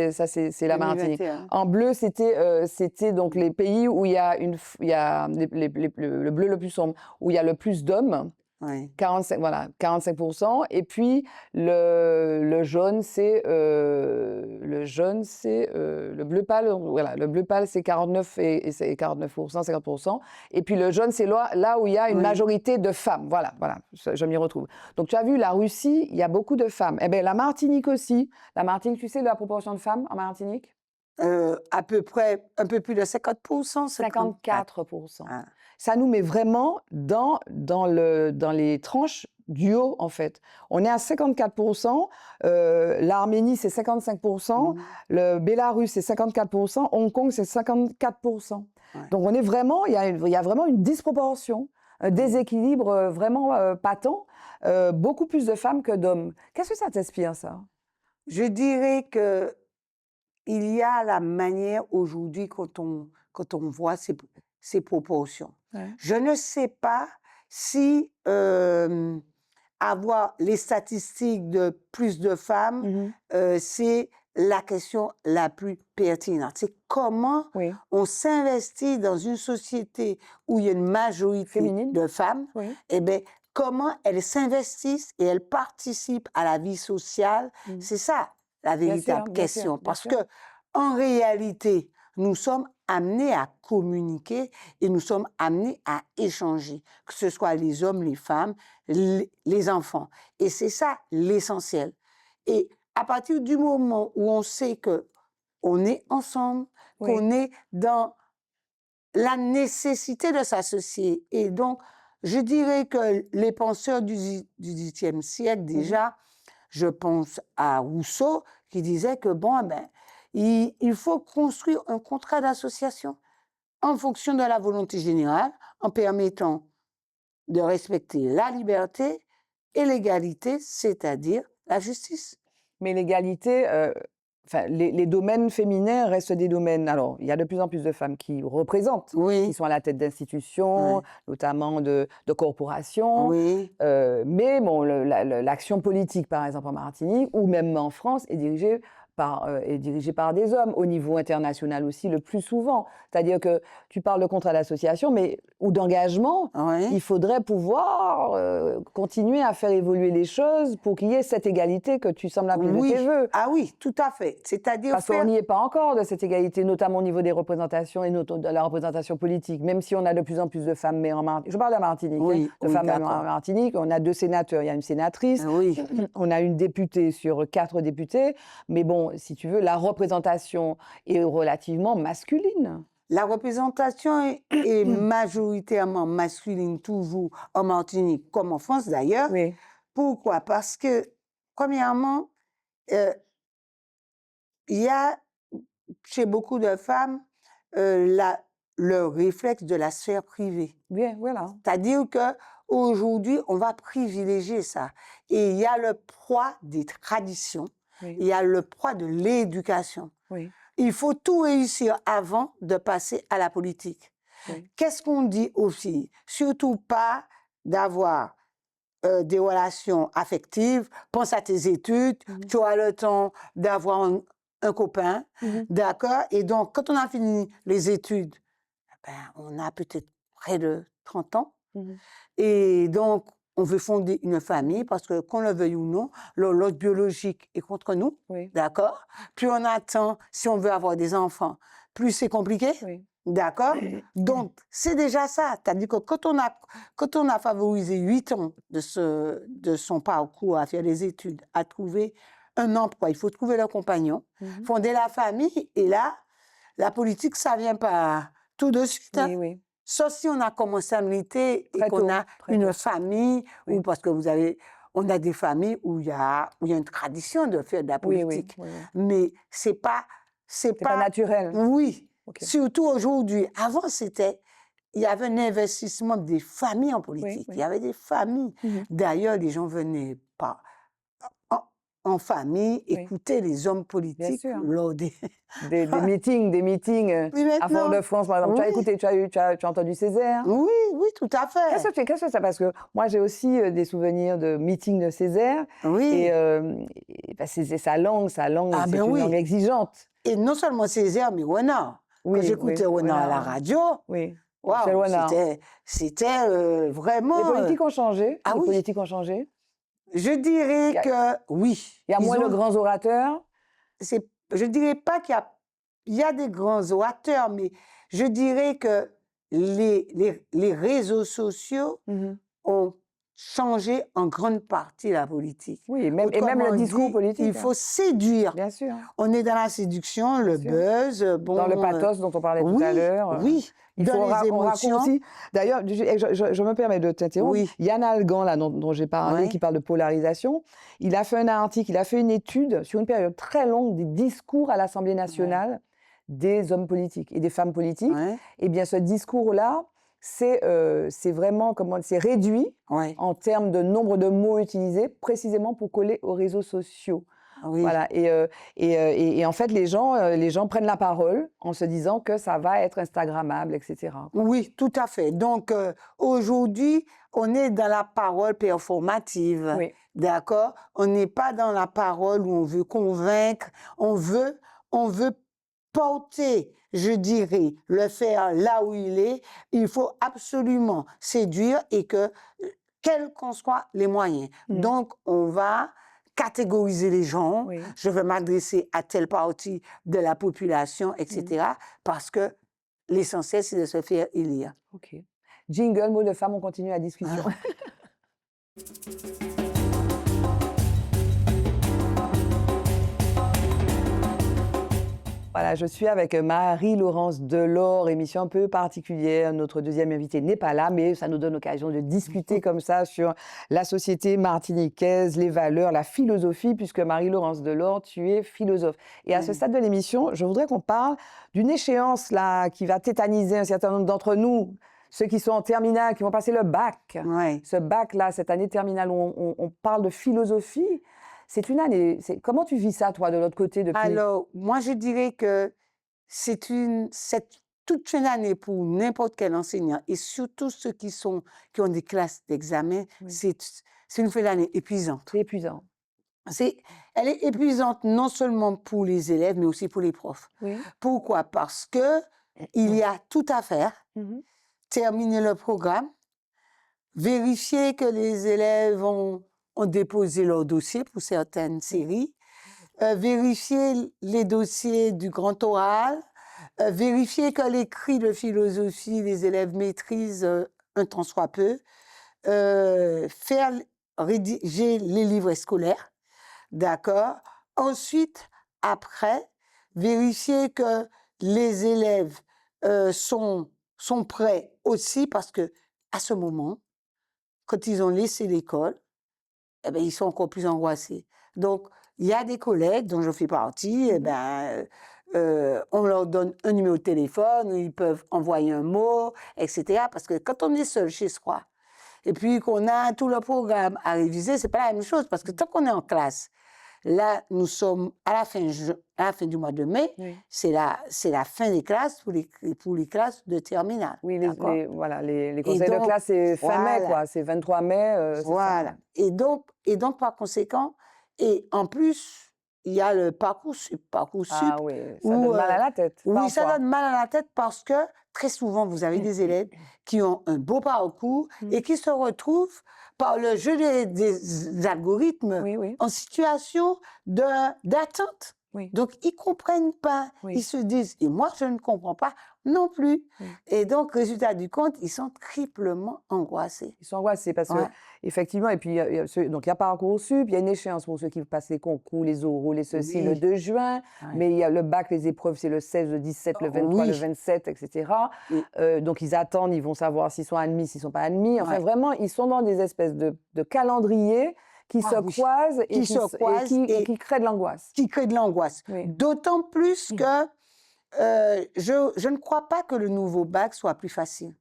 la Martinique. 2021. En bleu, c'était donc les pays où il y a, le bleu le plus sombre, où il y a le plus d'hommes. Oui. 45, voilà, 45%. Et puis, le jaune, c'est le bleu pâle. Voilà, le bleu pâle, c'est 49 et c'est 49%, 50%. Et puis, le jaune, c'est là où il y a une majorité de femmes. Voilà, je m'y retrouve. Donc, tu as vu, la Russie, il y a beaucoup de femmes. Eh bien, la Martinique aussi. La Martinique, tu sais la proportion de femmes en Martinique? À peu près un peu plus de 50%, 54%. Ah. Ça nous met vraiment dans les tranches du haut, en fait. On est à 54%, l'Arménie, c'est 55%, le Bélarus, c'est 54%, Hong Kong, c'est 54%. Ouais. Donc, on est vraiment, il y a vraiment une disproportion, un déséquilibre vraiment patent, beaucoup plus de femmes que d'hommes. Qu'est-ce que ça t'inspire, ça? Je dirais que il y a la manière aujourd'hui quand on voit ces proportions. Ouais. Je ne sais pas si avoir les statistiques de plus de femmes, c'est la question la plus pertinente. C'est comment Oui. on s'investit dans une société où il y a une majorité Féminine. de femmes, Oui. et bien, comment elles s'investissent et elles participent à la vie sociale. C'est ça la véritable bien question. sûr, bien Parce sûr. que en réalité, nous sommes amenés à communiquer et nous sommes amenés à échanger, que ce soit les hommes, les femmes, les enfants. Et c'est ça l'essentiel. Et à partir du moment où on sait que on est ensemble, Oui. qu'on est dans la nécessité de s'associer. Et donc, je dirais que les penseurs du XVIIIe siècle, déjà, je pense à Rousseau, qui disait que, bon, ben, il faut construire un contrat d'association en fonction de la volonté générale, en permettant de respecter la liberté et l'égalité, c'est-à-dire la justice. Mais l'égalité, les domaines féminins restent des domaines. Alors, il y a de plus en plus de femmes qui représentent, qui sont à la tête d'institutions, notamment de corporations. Oui. Mais bon, l'action politique, par exemple, en Martinique, ou même en France, est dirigée par des hommes, au niveau international aussi, le plus souvent. C'est-à-dire que tu parles de contrat d'association, ou d'engagement, il faudrait pouvoir continuer à faire évoluer les choses pour qu'il y ait cette égalité que tu sembles appeler de tes vœux. Ah oui, tout à fait. C'est-à-dire parce qu'on n'y est pas encore de cette égalité, notamment au niveau des représentations et de la représentation politique, même si on a de plus en plus de femmes, mais je parle de la Martinique, de femmes en Martinique, on a 2 sénateurs, il y a une sénatrice, on a une députée sur 4 députés, mais bon, si tu veux, la représentation est relativement masculine. La représentation est majoritairement masculine, toujours en Martinique, comme en France d'ailleurs. Oui. Pourquoi? Parce que, premièrement, il y a chez beaucoup de femmes le réflexe de la sphère privée. Bien, voilà. C'est-à-dire qu'aujourd'hui, on va privilégier ça. Et il y a le poids des traditions, il y a le poids de l'éducation. Oui. Il faut tout réussir avant de passer à la politique. Qu'est-ce qu'on dit aux filles? Surtout pas d'avoir des relations affectives, pense à tes études, tu auras le temps d'avoir un copain, d'accord? Et donc, quand on a fini les études, ben, on a peut-être près de 30 ans. Et donc, on veut fonder une famille parce que, qu'on le veuille ou non, l'ordre biologique est contre nous, Oui, d'accord? Plus on attend, si on veut avoir des enfants, plus c'est compliqué, oui. d'accord? Donc, c'est déjà ça. C'est-à-dire que quand on a favorisé 8 ans de son parcours à faire des études, à trouver un emploi, il faut trouver le compagnon, Mhm. fonder la famille, et là, la politique, ça vient pas tout de suite, hein. Oui, oui. Sauf si on a commencé à militer et Très qu'on tôt, a très une tôt. famille, Oui. ou parce que on a des familles où il y a une tradition de faire de la Oui, oui, politique. oui, oui. Mais c'est pas C'est pas naturel. oui, Ok. surtout aujourd'hui. Avant, il y avait un investissement des familles en politique. oui. Il y avait des familles. Mhm. D'ailleurs, les gens venaient pas en famille Oui. écouter les hommes politiques sûr. lors des... Des meetings Oui, à maintenant, Fort-de-France, par exemple. Tu as oui, écouté, tu as entendu Césaire? oui, oui, tout à fait. Qu'est-ce que c'est? Parce que moi, j'ai aussi des souvenirs de meetings de Césaire. Oui. C'est sa langue, Ah c'est ben une oui. langue exigeante. Et non seulement Césaire, mais Renard. Quand Oui, j'écoutais oui, Renard à la Renard, oui. radio, Oui, Michel waouh, Renard. c'était Les vraiment... politiques ont changé. ah Les oui, politiques ont changé. je Il dirais y a, que oui. il y a moins de ont, grands orateurs. je dirais pas il y a des grands orateurs, mais je dirais que les réseaux sociaux Mhm. ont changé en grande partie la politique. Oui, et même le Autrement discours dit, politique. il faut séduire. Bien sûr. On est dans la séduction, le sûr. buzz, Dans le pathos dont on parlait tout à oui, l'heure. oui, Il faut dans les qu'on émotions. raccourcit. D'ailleurs, je me permets de t'interrompre. Oui. Yann Algan, là, dont j'ai parlé, Ouais. qui parle de polarisation, il a fait un article, il a fait une étude sur une période très longue des discours à l'Assemblée nationale des hommes politiques et des femmes politiques. Ouais, Eh bien, ce discours-là, c'est vraiment, c'est réduit ouais, en termes de nombre de mots utilisés, précisément pour coller aux réseaux sociaux. oui. Voilà. Et en fait, les gens prennent la parole en se disant que ça va être Instagrammable, etc. Oui, tout à fait. Donc, aujourd'hui, on est dans la parole performative. Oui. D'accord? On n'est pas dans la parole où on veut convaincre, on veut porter, je dirais, le faire là où il est. Il faut absolument séduire et que, quels qu'en soient les moyens. Mm. Donc, on va catégoriser les gens. Oui. Je vais m'adresser à telle partie de la population, etc. Parce que l'essentiel, c'est de se faire élire. Ok. Jingle, mot de femme, on continue la discussion. Voilà, je suis avec Marie-Laurence Delort, émission un peu particulière. Notre deuxième invitée n'est pas là, mais ça nous donne l'occasion de discuter comme ça sur la société martiniquaise, les valeurs, la philosophie, puisque Marie-Laurence Delort, tu es philosophe. Et à ce stade de l'émission, je voudrais qu'on parle d'une échéance là qui va tétaniser un certain nombre d'entre nous, ceux qui sont en terminale, qui vont passer le bac. Ouais. Ce bac-là, cette année terminale où on parle de philosophie. C'est une année. Comment tu vis ça, toi, de l'autre côté depuis... Alors, moi, je dirais que c'est toute une année pour n'importe quel enseignant, et surtout ceux qui ont des classes d'examen, Oui. c'est une fin d'année épuisante. C'est épuisant. Elle est épuisante non seulement pour les élèves, mais aussi pour les profs. Oui. Pourquoi? Parce que il y a tout à faire. Mhm. Terminer le programme, vérifier que les élèves ont déposé leur dossier pour certaines séries, vérifier les dossiers du grand oral, vérifier que l'écrit de philosophie, les élèves maîtrisent un tant soit peu, rédiger les livres scolaires, d'accord? Ensuite, après, vérifier que les élèves sont prêts aussi, parce que à ce moment, quand ils ont laissé l'école, eh ben, ils sont encore plus angoissés. Donc, il y a des collègues dont je fais partie, eh ben, on leur donne un numéro de téléphone, ils peuvent envoyer un mot, etc. Parce que quand on est seul chez soi, et puis qu'on a tout le programme à réviser, c'est pas la même chose, parce que tant qu'on est en classe, là, nous sommes à la fin du mois de mai, Oui. c'est la fin des classes pour les classes de terminale. Oui, d'accord? les conseils de classe, c'est fin mai, voilà. quoi. C'est 23 mai. C'est ça. Voilà. Et donc, par conséquent, et en plus, il y a le Parcoursup. Parcoursup, Ah oui, ça où, donne mal à la tête, oui, ça parfois. donne mal à la tête parce que très souvent, vous avez des élèves qui ont un beau parcours et qui se retrouvent par le jeu des algorithmes Oui, oui, en situation d'attente. oui, Donc, ils ne comprennent pas. Ils oui, se disent, et moi, je ne comprends pas non plus. oui. Et donc, résultat du compte, ils sont triplement angoissés. Ils sont angoissés parce que Ouais. effectivement, et puis donc il y a Parcoursup, il y a une échéance pour ceux qui passent les concours, les oraux, les ceci, le Oui. 2 juin, Ouais. mais il y a le bac, les épreuves, c'est le 16, le 17, le 23, le Oui. 27, etc. Oui. Donc ils attendent, ils vont savoir s'ils sont admis, s'ils ne sont pas admis. Enfin, Ouais. vraiment, ils sont dans des espèces de calendriers qui Ah se oui. croisent et Qui se croisent et et qui créent de l'angoisse. qui créent de l'angoisse. Oui. D'autant plus que je ne crois pas que le nouveau bac soit plus facile.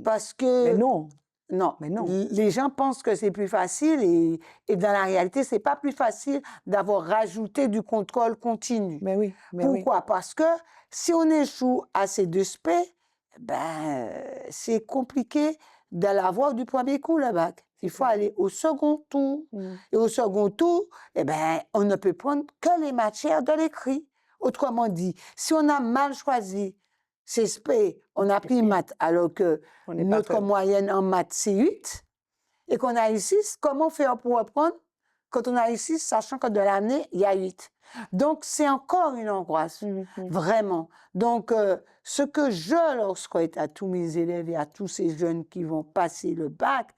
Parce Mais que, non, non, mais non. les gens pensent que c'est plus facile et dans la réalité, c'est pas plus facile d'avoir rajouté du contrôle continu. Mais oui, mais oui. Pourquoi? Parce que si on échoue à ces deux spé, ben, c'est compliqué de l'avoir du premier coup, le bac. Il faut aller au second tour. Mm. Et au second tour, eh ben, on ne peut prendre que les matières de l'écrit. Autrement dit, si on a mal choisi ces spé, on a pris maths alors que On n'est pas notre très... moyenne en maths, c'est 8, et qu'on a eu 6, comment faire pour reprendre quand on a eu 6, sachant que de l'année, il y a 8? Donc, c'est encore une angoisse, vraiment. Donc, ce que je leur souhaite à tous mes élèves et à tous ces jeunes qui vont passer le bac,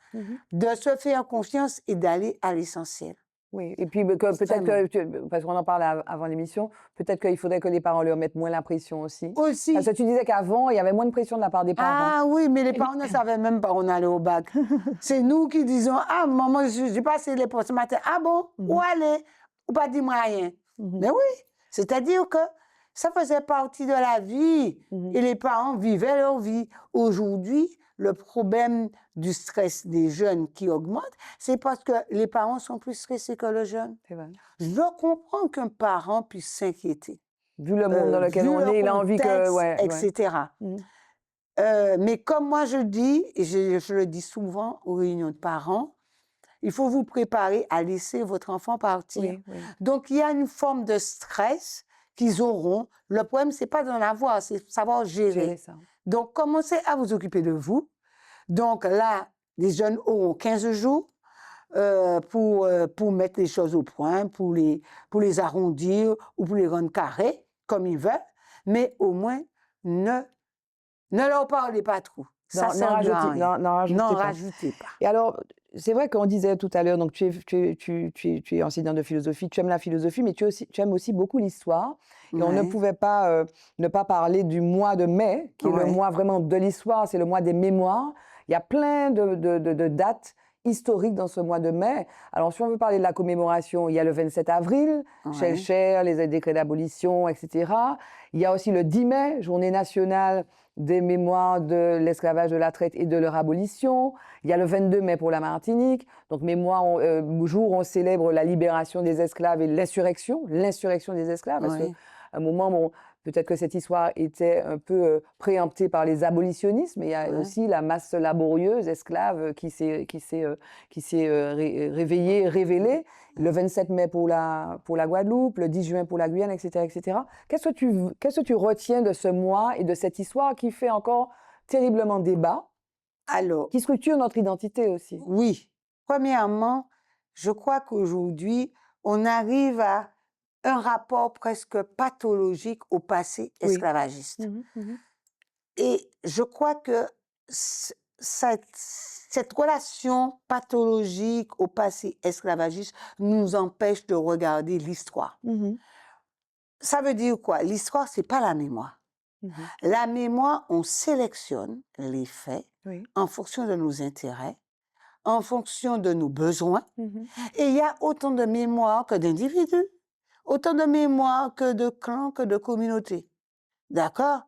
de se faire confiance et d'aller à l'essentiel. Oui, et puis peut-être que, parce qu'on en parlait avant l'émission, peut-être qu'il faudrait que les parents leur mettent moins la pression aussi. Aussi. Parce que tu disais qu'avant, il y avait moins de pression de la part des parents. Ah oui, mais les parents ne savaient même pas qu'on allait au bac. C'est nous qui disons, ah maman, j'ai passé les postes ce matin. Ah bon? Où aller? Ou pas dire moi rien. Mais oui, c'est-à-dire que ça faisait partie de la vie et les parents vivaient leur vie. Aujourd'hui, le problème du stress des jeunes qui augmente, c'est parce que les parents sont plus stressés que le jeune. C'est vrai. Je comprends qu'un parent puisse s'inquiéter. Vu le monde dans lequel vu on le est, il a envie que... contexte, Ouais, ouais. etc. Mais comme moi je dis, et je le dis souvent aux réunions de parents, il faut vous préparer à laisser votre enfant partir. Oui, oui. Donc, il y a une forme de stress qu'ils auront. Le problème, c'est pas d'en avoir, c'est savoir gérer. Gérer ça. Donc, commencez à vous occuper de vous. Donc là, les jeunes auront 15 jours pour mettre les choses au point, pour les arrondir ou pour les rendre carrés, comme ils veulent. Mais au moins, ne leur parlez pas trop. Ça Non, sert à rien. n'en rajoutez pas. Rajoutez pas. Et alors, c'est vrai qu'on disait tout à l'heure, donc tu es enseignant de philosophie, tu aimes la philosophie, mais tu aimes aussi beaucoup l'histoire. Et on ne Ouais. pouvait pas ne pas parler du mois de mai, qui est le Ouais. mois vraiment de l'histoire, c'est le mois des mémoires. Il y a plein de dates historiques dans ce mois de mai. Alors, si on veut parler de la commémoration, il y a le 27 avril, Ouais. Schœlcher, les décrets d'abolition, etc. Il y a aussi le 10 mai, journée nationale des mémoires de l'esclavage, de la traite et de leur abolition. Il y a le 22 mai pour la Martinique. Donc, jour où on célèbre la libération des esclaves et l'insurrection des esclaves. Parce Ouais. qu'à un moment, bon, peut-être que cette histoire était un peu préemptée par les abolitionnistes, mais il y a Ouais. aussi la masse laborieuse esclave qui s'est réveillée, révélée. Le 27 mai pour la Guadeloupe, le 10 juin pour la Guyane, etc., etc. Qu'est-ce que tu retiens de ce mois et de cette histoire qui fait encore terriblement débat, Alors, qui structure notre identité aussi? oui. Premièrement, je crois qu'aujourd'hui, on arrive à un rapport presque pathologique au passé Oui. esclavagiste. Et je crois que cette relation pathologique au passé esclavagiste nous empêche de regarder l'histoire. Ça veut dire quoi? L'histoire, c'est pas la mémoire. La mémoire, on sélectionne les faits Oui. en fonction de nos intérêts, en fonction de nos besoins. Et il y a autant de mémoire que d'individus, autant de mémoire que de clans, que de communautés. D'accord?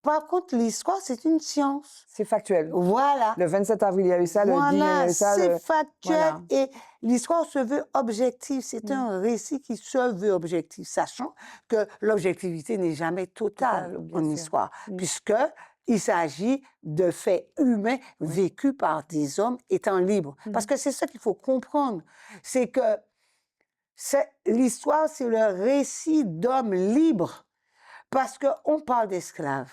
Par contre, l'histoire, c'est une science. C'est factuel. Voilà. Le 27 avril, il y a eu ça, le 10 mai, il y a Voilà, eu ça. c'est factuel. Voilà. Et l'histoire se veut objective. C'est un récit qui se veut objectif, sachant que l'objectivité n'est jamais totale Total, bien en sûr. histoire, puisqu'il s'agit de faits humains vécus par des hommes étant libres. Parce que c'est ça qu'il faut comprendre. C'est que L'histoire, c'est le récit d'hommes libres. Parce qu'on parle d'esclaves.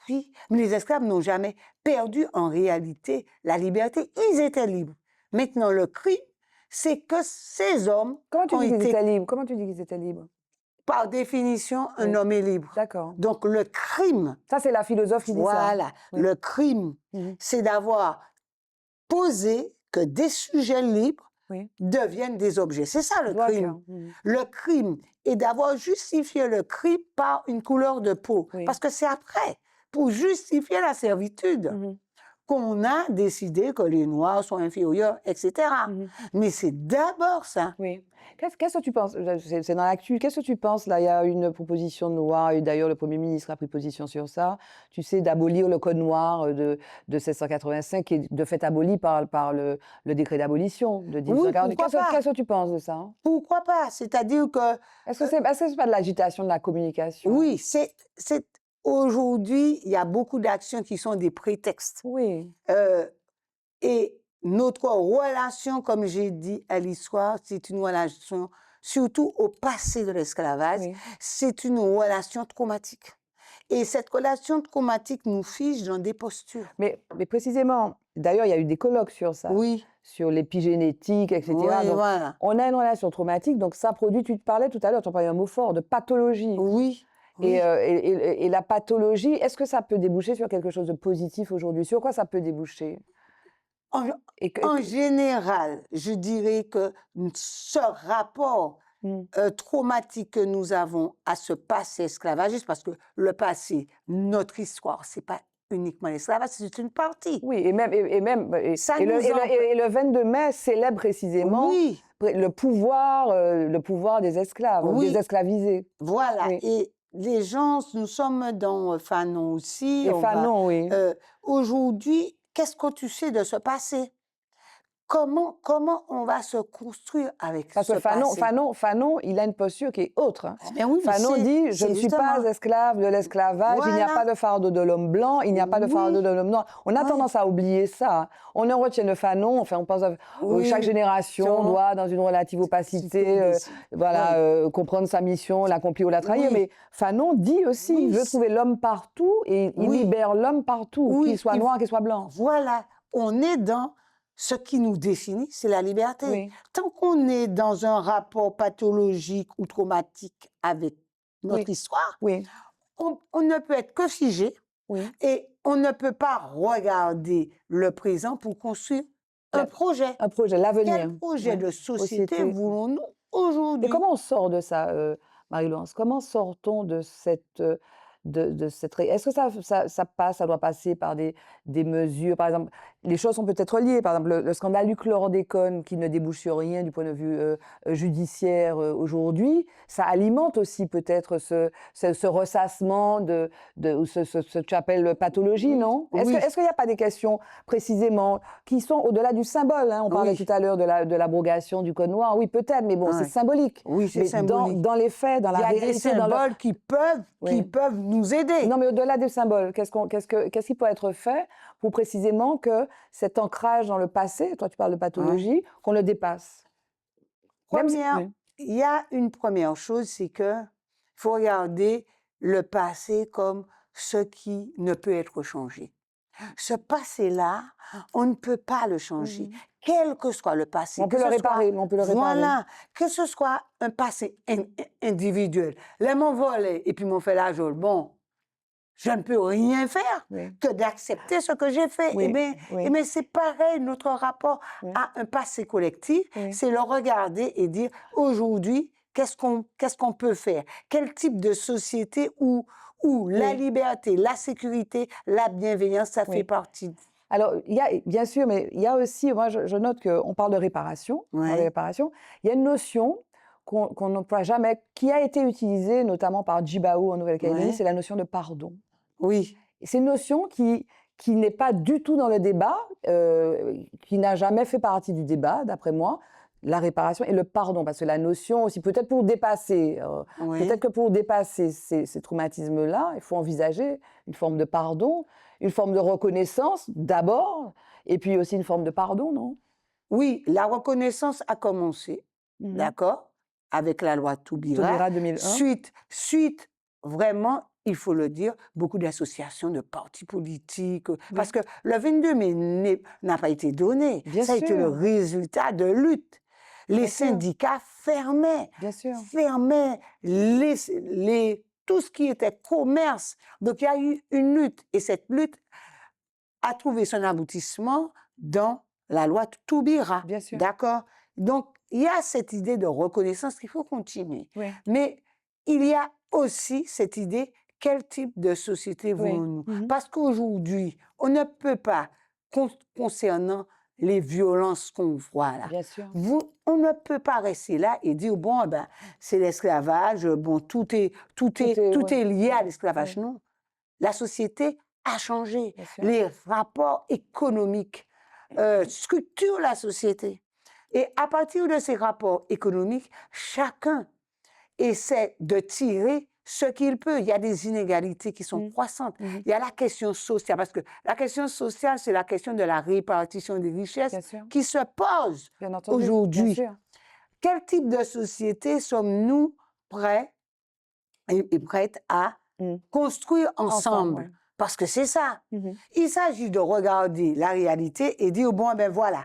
Oui, mais les esclaves n'ont jamais perdu en réalité la liberté. Ils étaient libres. Maintenant, le crime, c'est que ces hommes Comment tu ont dis qu'ils été, étaient libres? Comment tu dis qu'ils étaient libres? par définition, un Oui. homme est libre. D'accord. Donc, le crime, Ça, c'est la philosophe qui dit ça. voilà, Oui. le crime, Mhm. c'est d'avoir posé que des sujets libres Oui. deviennent des objets. C'est ça le D'accord. crime. Mhm. Le crime est d'avoir justifié le crime par une couleur de peau. Oui. Parce que c'est après, pour justifier la servitude, Mhm. qu'on a décidé que les Noirs sont inférieurs, etc. Mhm. Mais c'est d'abord ça. Oui. Qu'est-ce que tu penses? C'est dans l'actu. Qu'est-ce que tu penses? Là, il y a une proposition de loi, et d'ailleurs, le Premier ministre a pris position sur ça. Tu sais, d'abolir le code noir de 1785, qui est de fait aboli par le décret d'abolition de Oui, 1840. pourquoi pas? Qu'est-ce que tu penses de ça? Hein? Pourquoi pas? C'est-à-dire que, Est-ce que c'est pas de l'agitation, de la communication? oui, aujourd'hui, il y a beaucoup d'actions qui sont des prétextes. Oui. Et notre relation, comme j'ai dit à l'histoire, c'est une relation, surtout au passé de l'esclavage, Oui. c'est une relation traumatique. Et cette relation traumatique nous fige dans des postures. Mais précisément, d'ailleurs, il y a eu des colloques sur ça, Oui, sur l'épigénétique, etc. oui, Donc, voilà. on a une relation traumatique, donc ça produit, tu te parlais tout à l'heure, tu parlais un mot fort, de pathologie. Oui, Et, oui. et la pathologie, est-ce que ça peut déboucher sur quelque chose de positif aujourd'hui? Sur quoi ça peut déboucher? En, Et en général, je dirais que ce rapport Hmm. traumatique que nous avons à ce passé esclavagiste, parce que le passé, notre histoire, c'est pas uniquement l'esclavage, c'est une partie. Oui, et même, Ça et nous le 22 mai célèbre précisément Oui, le pouvoir des esclaves, Oui. des esclavisés. voilà. Oui. Et les gens, nous sommes dans Fanon aussi. Et on va- Fanon, oui. Aujourd'hui, qu'est-ce que tu sais de ce passé? Comment on va se construire avec Parce ce que passé? Fanon, il a une posture qui est autre. Hein. Ah ben oui, mais Fanon dit, je c'est ne suis pas justement- esclave de l'esclavage, il n'y a Voilà. pas de fardeau de l'homme blanc, il n'y a pas de Oui. fardeau de l'homme noir. On a Ouais. tendance à oublier ça. Hein. On en retient le Fanon, enfin, on pense à Oui. chaque génération doit, dans une relative opacité, voilà, comprendre sa mission, l'accomplir ou la trahir. Oui. Mais Fanon dit aussi, Oui, il veut c'est- trouver l'homme partout et il Oui. libère l'homme partout, Oui, qu'il soit il- noir, qu'il soit blanc. Voilà, on est dans ce qui nous définit, c'est la liberté. Oui. Tant qu'on est dans un rapport pathologique ou traumatique avec notre Oui. histoire, Oui, on ne peut être que figé oui. et on ne peut pas regarder le présent pour construire La- un projet. Un projet, l'avenir. Quel projet Ouais. de société Société. voulons-nous Et aujourd'hui? comment on sort de ça, Marie-Laurence? Comment sort-on de cette, est-ce que ça passe, ça doit passer par des mesures? Par exemple, les choses sont peut-être liées. Par exemple, le scandale du chlordécone qui ne débouche sur rien du point de vue, judiciaire, aujourd'hui, ça alimente aussi peut-être ce ressassement ou ce que tu appelles pathologie, non? Oui. Est-ce qu'il n'y a pas des questions précisément qui sont au-delà du symbole, hein? On parlait Oui. tout à l'heure de l'abrogation du code noir. Oui, peut-être, mais bon, c'est Ouais. symbolique. Oui, c'est Mais symbolique. dans les faits, dans Il la y a des réalité, dans le... symboles qui Oui. peuvent nous aider. Non, mais au-delà des symboles, qu'est-ce qui peut être fait pour précisément que cet ancrage dans le passé, toi tu parles de pathologie, qu'on le dépasse? Même si- Première, oui. il y a une première chose, c'est que faut regarder le passé comme ce qui ne peut être changé. Ce passé-là, on ne peut pas le changer, Mhm. quel que soit le passé. On peut que le ce soit- réparer, mais on peut le réparer. Voilà, que ce soit un passé individuel. Là, m'ont volé et puis m'ont fait la geôle. Bon, je ne peux rien faire Oui. que d'accepter ce que j'ai fait. Oui, Eh bien, oui. eh bien, c'est pareil, notre rapport Oui. à un passé collectif, Oui. c'est le regarder et dire, aujourd'hui, qu'est-ce qu'on peut faire? Quel type de société où la Oui. liberté, la sécurité, la bienveillance, ça Oui. fait partie. Alors, il y a, bien sûr, mais il y a aussi, moi je note qu'on parle de réparation, on parle de Ouais. réparation. Il y a une notion qu'on n'emploie jamais, qui a été utilisée notamment par Djibaou en Nouvelle-Calédonie, Ouais. c'est la notion de pardon. Oui, Et c'est une notion qui n'est pas du tout dans le débat, qui n'a jamais fait partie du débat, d'après moi, la réparation et le pardon. Parce que la notion aussi, peut-être pour dépasser, oui. peut-être que pour dépasser ces traumatismes-là, il faut envisager une forme de pardon, une forme de reconnaissance d'abord, et puis aussi une forme de pardon, non? Oui, la reconnaissance a commencé, Mhm. d'accord? avec la loi Taubira. Taubira 2001. Suite, vraiment, il faut le dire, beaucoup d'associations, de partis politiques, parce que le 22 mai n'a pas été donné. Bien Ça a été le sûr. résultat de lutte. Les Bien sûr. syndicats fermaient Bien sûr. tout ce qui était commerce. Donc, il y a eu une lutte. Et cette lutte a trouvé son aboutissement dans la loi Taubira. Bien sûr. D'accord? Donc, il y a cette idée de reconnaissance qu'il faut continuer. Oui. Mais il y a aussi cette idée, quel type de société Oui. voulons-nous? Mhm. Parce qu'aujourd'hui, on ne peut pas, concernant les violences qu'on voit là, Bien sûr. on ne peut pas rester là et dire, bon, ben, c'est l'esclavage, bon, tout est ouais. lié à Ouais. l'esclavage. Ouais. Non. La société a changé. Bien sûr. Les rapports économiques structurent la société. Et à partir de ces rapports économiques, chacun essaie de tirer ce qu'il peut. Il y a des inégalités qui sont croissantes. Mhm. Il y a la question sociale, parce que la question sociale, c'est la question de la répartition des richesses Bien sûr. qui se pose Bien entendu. aujourd'hui. Bien sûr. Quel type de société sommes-nous prêts et prêtes à construire ensemble? ouais. Parce que c'est ça. Mhm. Il s'agit de regarder la réalité et dire, bon, ben voilà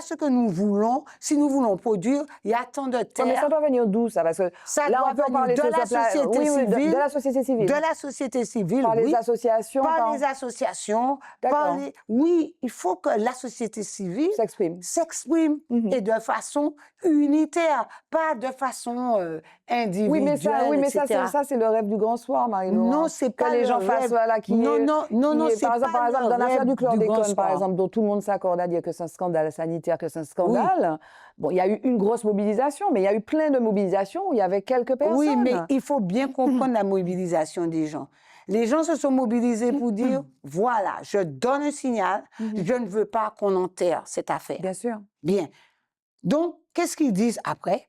ce que nous voulons. Si nous voulons produire, il y a tant de Ouais, mais ça terres. doit venir d'où, ça? Parce que Ça là, doit on peut venir parler de sur la ce pla- société oui, oui, civile, de la société civile. de la société civile, Par oui. les associations, Par les associations, D'accord. Oui, il faut que la société civile s'exprime. s'exprime Mhm. et de façon unitaire, pas de façon individuelle, Oui, mais ça, etc. ça, c'est le rêve du grand soir, Marie-Laurence. Non, c'est Que pas les le gens fassent, rêve. voilà, Non, c'est par pas exemple, le dans l'affaire rêve du du grand chlordécone, par soir. exemple, dont tout le monde s'accorde à dire que c'est un scandale sanitaire, que c'est un scandale. Bon, il y a eu une grosse mobilisation, mais il y a eu plein de mobilisations où il y avait quelques personnes. Oui, mais il faut bien comprendre la mobilisation des gens. Les gens se sont mobilisés pour dire, voilà, je donne un signal, je ne veux pas qu'on enterre cette affaire. Bien sûr. Bien. Donc, qu'est-ce qu'ils disent après?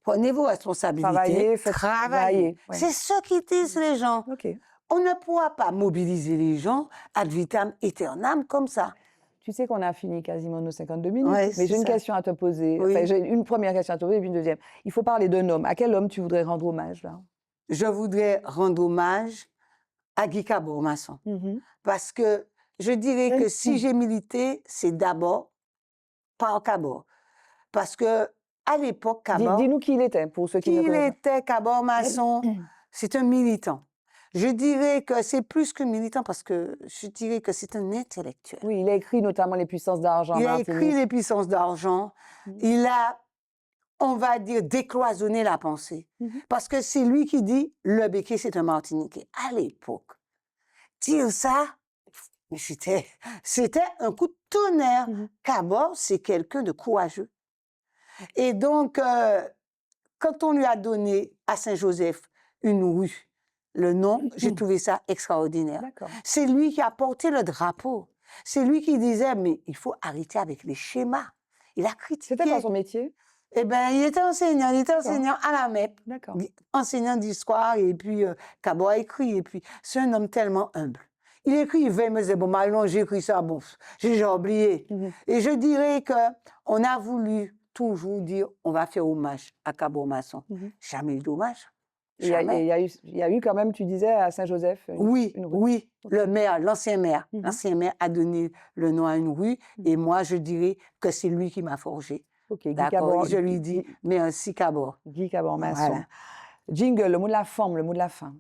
Prenez vos responsabilités, Travaillez, faites travaillez. travailler, ouais. C'est ce qu'ils disent les gens. OK. On ne pourra pas mobiliser les gens ad vitam aeternam comme ça. Tu sais qu'on a fini quasiment nos 52 minutes, Ouais, mais c'est j'ai une ça. question à te poser. Oui. Enfin, j'ai une première question à te poser et puis une deuxième. Il faut parler d'un homme. À quel homme tu voudrais rendre hommage, là? Je voudrais rendre hommage à Guy Cabot-Masson. Parce que je dirais que si j'ai milité, c'est d'abord par Cabot. Parce que à l'époque, Cabot, Dis-nous qui il était, pour ceux qui ne qui il connaissent était, Cabot-Masson, c'est un militant. Je dirais que c'est plus qu'un militant parce que je dirais que c'est un intellectuel. pas. Oui, il a écrit notamment Les puissances d'argent. Il a Martinique. écrit Les puissances d'argent. Il a, on va dire, décloisonné la pensée. Parce que c'est lui qui dit le béquet, c'est un Martiniquais. À l'époque, dire ça, mais c'était un coup de tonnerre. Cabot, c'est quelqu'un de courageux. Et donc, quand on lui a donné à Saint-Joseph une rue, le nom, j'ai trouvé ça extraordinaire. D'accord. C'est lui qui a porté le drapeau. C'est lui qui disait, mais il faut arrêter avec les schémas. Il a critiqué. C'était pas son métier? Eh bien, il était enseignant à la MEP, D'accord. enseignant d'histoire, et puis Cabot a écrit, et puis c'est un homme tellement humble. Il écrivait, il me disait, bon, Marie-Laurence, j'ai écrit ça, bon, j'ai déjà oublié. Et je dirais qu'on a voulu toujours dire, on va faire hommage à Cabot-Masson. Jamais eu d'hommage. Il y a eu quand même, tu disais, à Saint-Joseph. Oui, une rue. oui, le maire, l'ancien maire. L'ancien maire a donné le nom à une rue, et moi, je dirais que c'est lui qui m'a forgé. Ok, Guy D'accord, Cabot. et je lui dis, merci Cabot. Guy Cabot-Masson. Voilà. Jingle, le mot de la forme, le mot de la fin.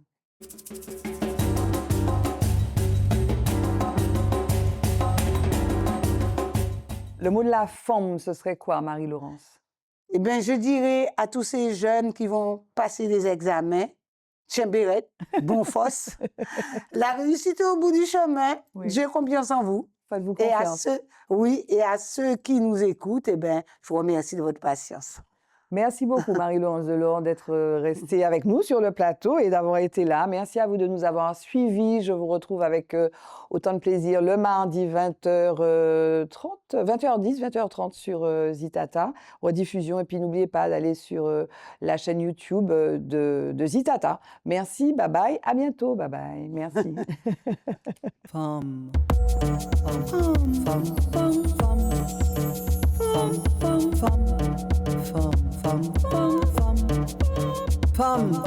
Le mot de la forme, ce serait quoi, Marie-Laurence? Eh bien, je dirais à tous ces jeunes qui vont passer des examens, Chembérette, Bonfosse, la réussite est au bout du chemin. Oui. J'ai confiance en vous. Faites-vous Et confiance. et à ceux qui nous écoutent, eh bien, je vous remercie de votre patience. Merci beaucoup, Marie-Laurence Delorme, d'être restée avec nous sur le plateau et d'avoir été là. Merci à vous de nous avoir suivis. Je vous retrouve avec autant de plaisir le mardi 20h30, 20h10, 20h30 sur Zitata, rediffusion. Et puis n'oubliez pas d'aller sur la chaîne YouTube de Zitata. Merci, bye bye, à bientôt, bye bye, merci. Femme. Femme. Femme. Femme. Femme. Femme. Femme. Femme. Femme. femme,